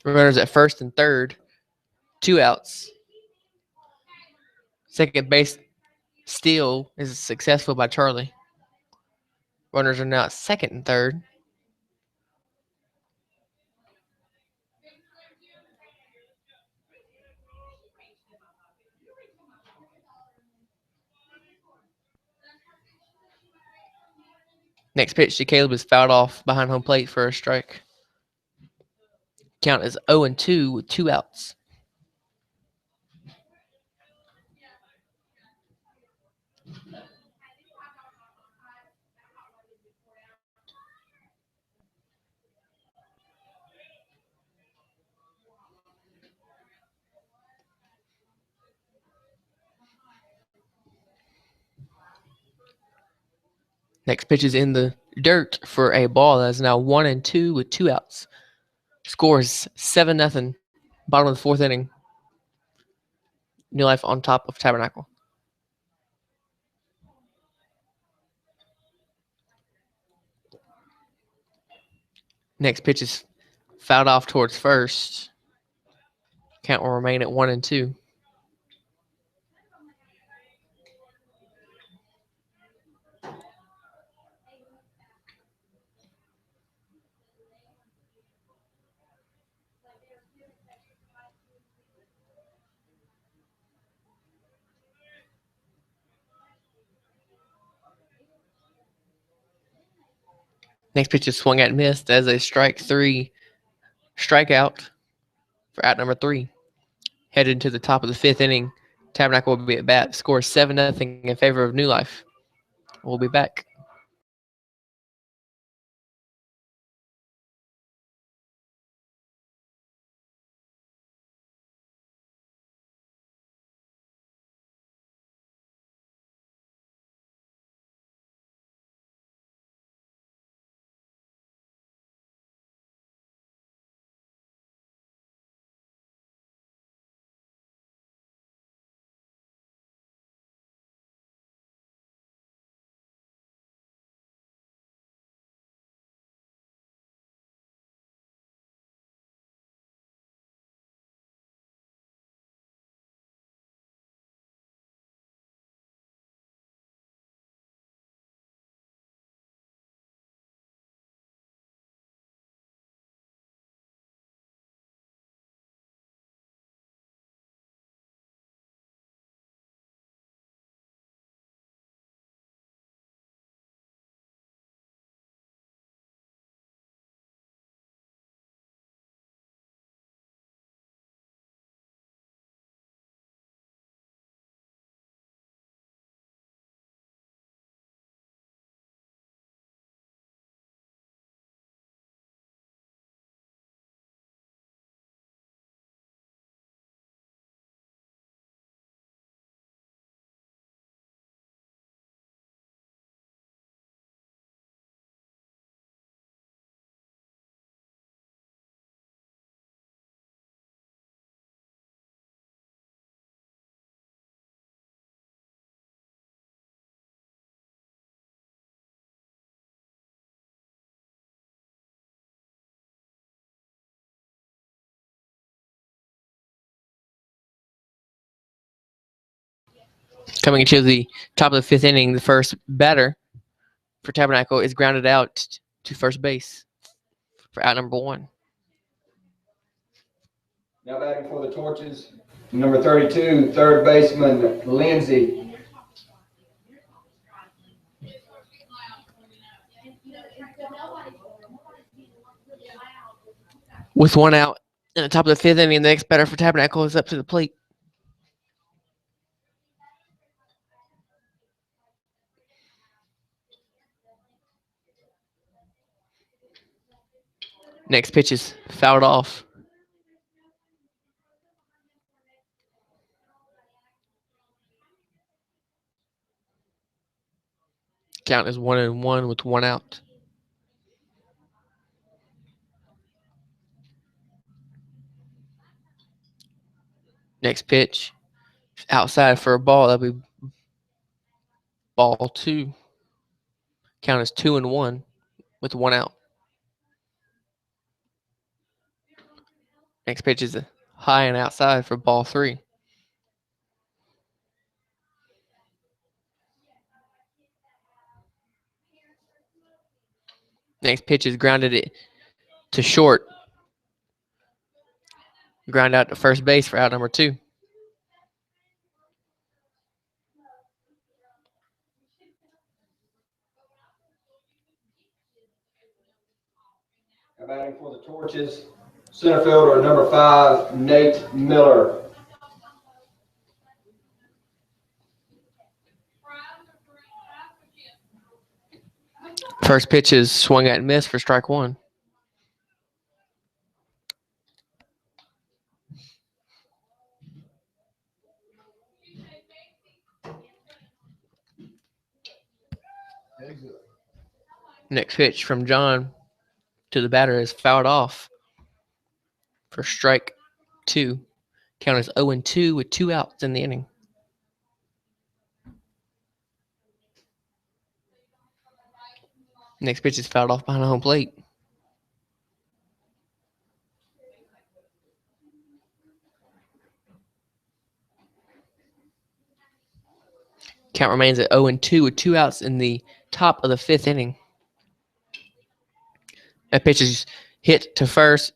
Runners at first and third. 2 outs. Second base steal is successful by Charlie. Runners are now at second and third. Next pitch to Caleb is fouled off behind home plate for a strike. Count is 0-2 with 2 outs. Next pitch is in the dirt for a ball that is now 1-2 with 2 outs. Score is 7-0. Bottom of the 4th inning. New Life on top of Tabernacle. Next pitch is fouled off towards first. Count will remain at 1-2. Next pitch is swung at and missed as a strike 3 strikeout for out number 3. Headed to the top of the 5th inning. Tabernacle will be at bat. Score 7-0 in favor of New Life. We'll be back. Coming into the top of the 5th inning, the first batter for Tabernacle is grounded out to first base for out number 1.
Now batting for the Torches, number 32, third baseman Lindsey.
With 1 out in the top of the 5th inning, the next batter for Tabernacle is up to the plate. Next pitch is fouled off. Count is 1-1 with 1 out. Next pitch, outside for a ball. That'll be ball 2. Count is 2-1 with 1 out. Next pitch is a high and outside for ball 3. Next pitch is grounded it to short. Ground out to first base for out number 2.
Now batting for the Torches, center fielder number 5, Nate Miller.
First pitch is swung at and missed for strike 1. Next pitch from John to the batter is fouled off for strike 2. Count is 0-2 with 2 outs in the inning. Next pitch is fouled off behind home plate. Count remains at 0-2 with 2 outs in the top of the 5th inning. That pitch is hit to first.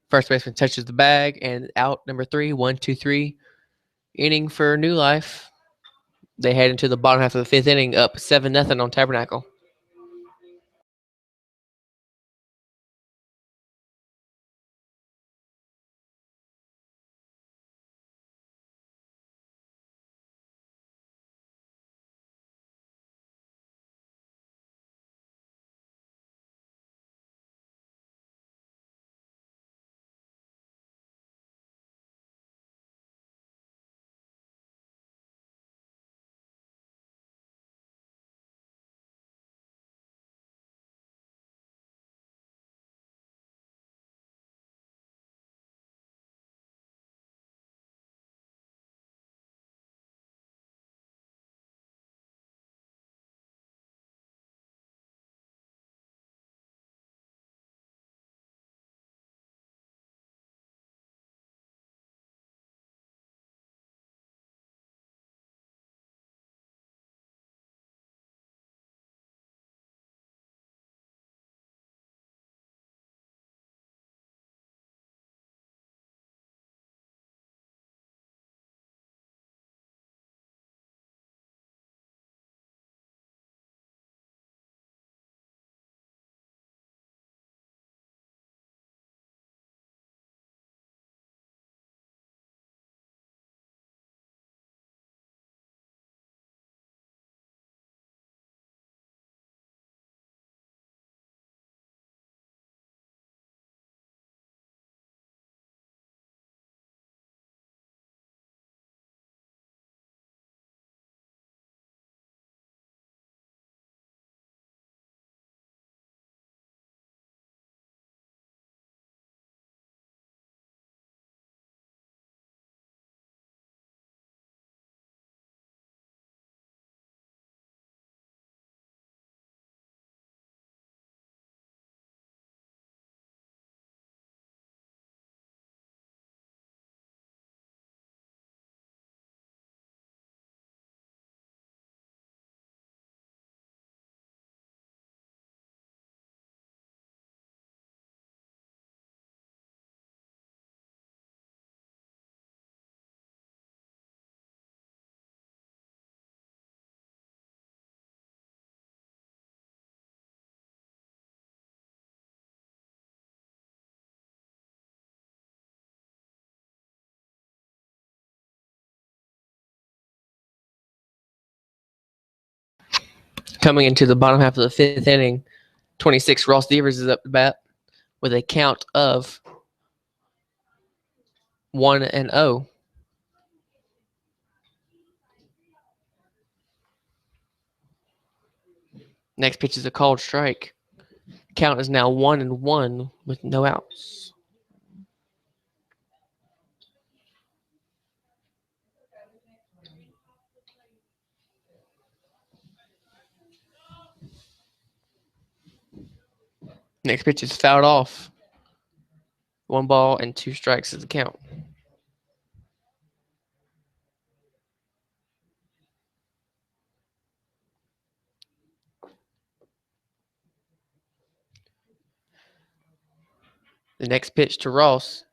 First baseman touches the bag, and out number 3, 1-2-3 inning for New Life. They head into the bottom half of the 5th inning, up 7-0 on Tabernacle. Coming into the bottom half of the 5th inning, 26 Ross Devers is up to bat with a count of 1-0. Next pitch is a called strike. Count is now 1-1 with no outs. Next pitch is fouled off. 1 ball and 2 strikes is the count. The next pitch to Ross,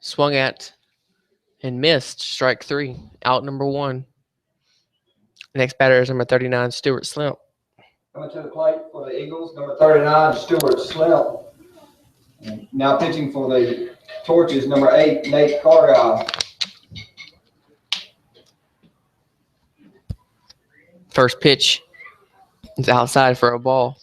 swung at and missed, strike 3, out number 1. The next batter is number 39, Stuart Slimp.
Coming to the plate for the Eagles, number 39, Stuart Slimp. Now pitching for the Torches, number 8, Nate Cargyle.
First pitch is outside for a ball.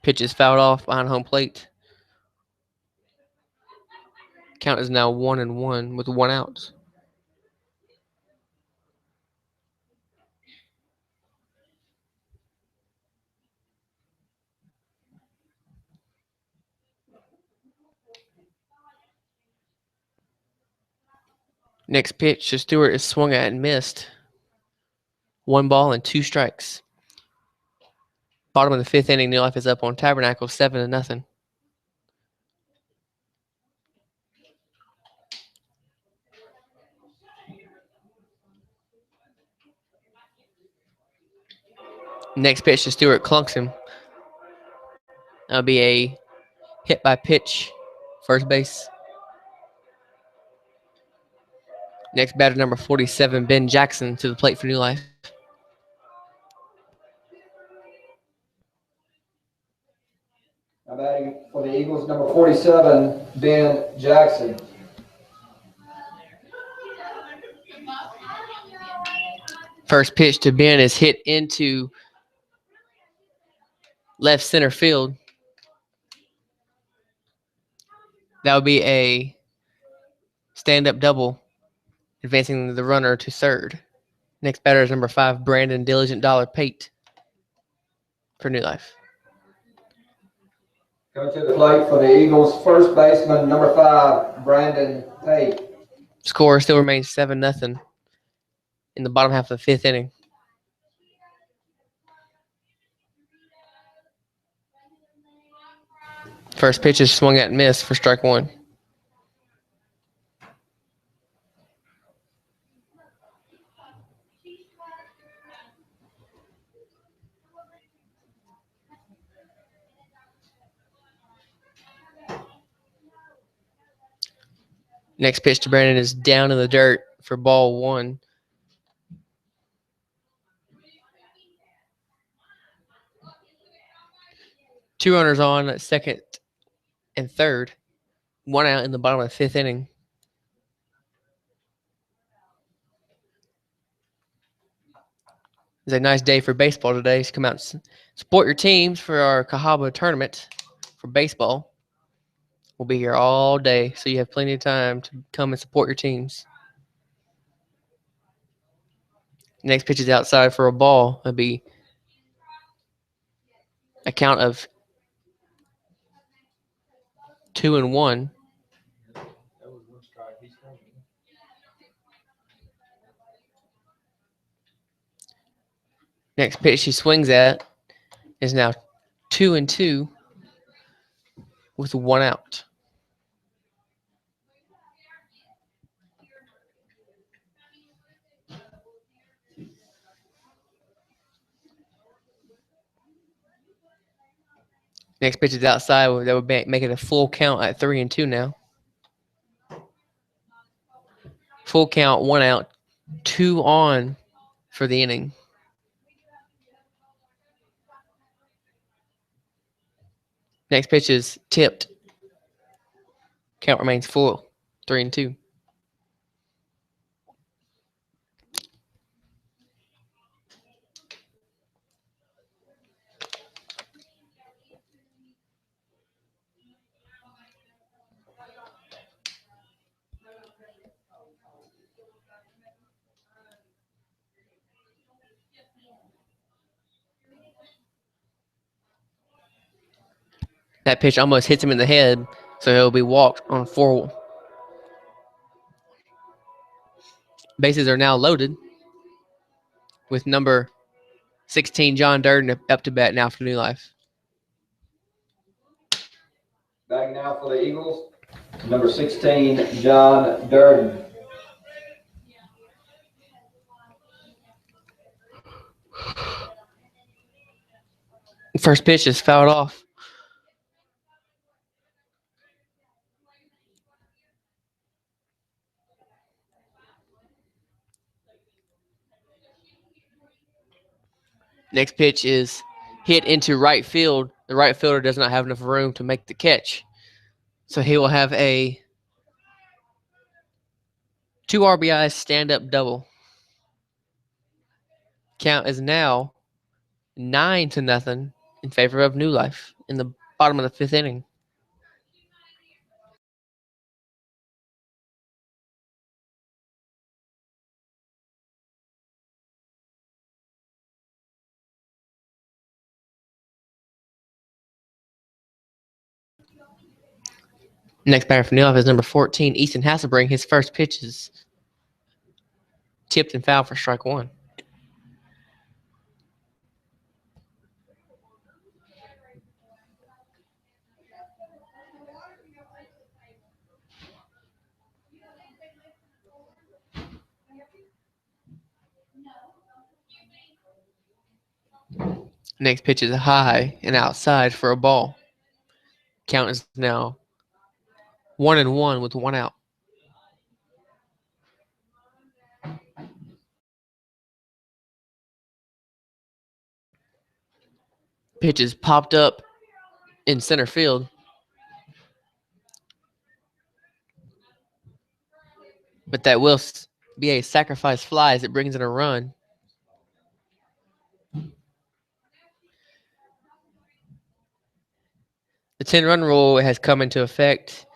Pitch is fouled off behind home plate. Count is now 1-1 with 1 out. Next pitch to Stewart is swung at and missed. 1 ball and 2 strikes. Bottom of the 5th inning, New Life is up on Tabernacle 7-0. Next pitch to Stewart clunks him. That'll be a hit by pitch, first base. Next batter, number 47, Ben Jackson, to the plate for New Life.
Now batting for the Eagles, number 47, Ben Jackson.
First pitch to Ben is hit into left center field. That would be a stand-up double, advancing the runner to third. Next batter is number 5, Brandon Diligent Dollar Pate for New Life.
Coming to the plate for the Eagles, first baseman, number 5, Brandon Pate.
Score still remains 7-0 in the bottom half of the 5th inning. First pitch is swung at and missed for strike 1. Next pitch to Brandon is down in the dirt for ball 1. Two runners on at second and third. 1 out in the bottom of the 5th inning. It's a nice day for baseball today. So come out and support your teams for our Cahawba Tournament for baseball. We'll be here all day, so you have plenty of time to come and support your teams. Next pitch is outside for a ball. It'll be a count of 2-1. Next pitch he swings at is now 2-2 with 1 out. Next pitch is outside. That would make it a full count at 3-2 now. Full count, 1 out, 2 on for the inning. Next pitch is tipped. Count remains full, 3-2. That pitch almost hits him in the head, so he'll be walked on 4. Bases are now loaded with number 16, John Durden, up to bat now for New Life.
Batting now for the Eagles, number 16, John Durden.
First pitch is fouled off. Next pitch is hit into right field. The right fielder does not have enough room to make the catch. So he will have a 2 RBI stand-up double. Count is now 9-0 in favor of New Life in the bottom of the 5th inning. Next batter for New Life is number 14, Easton Hasselbring. His first pitch is tipped and fouled for strike one. Next pitch is high and outside for a ball. Count is now 1-1 with one out. Pitch is popped up in center field. But that will be a sacrifice fly as it brings in a run. The 10-run rule has come into effect.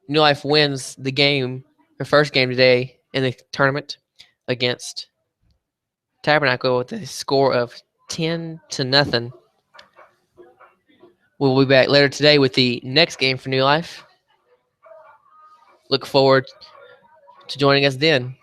New Life wins the game, the first game today in the tournament against Tabernacle with a score of 10-0. We'll be back later today with the next game for New Life. Look forward to joining us then.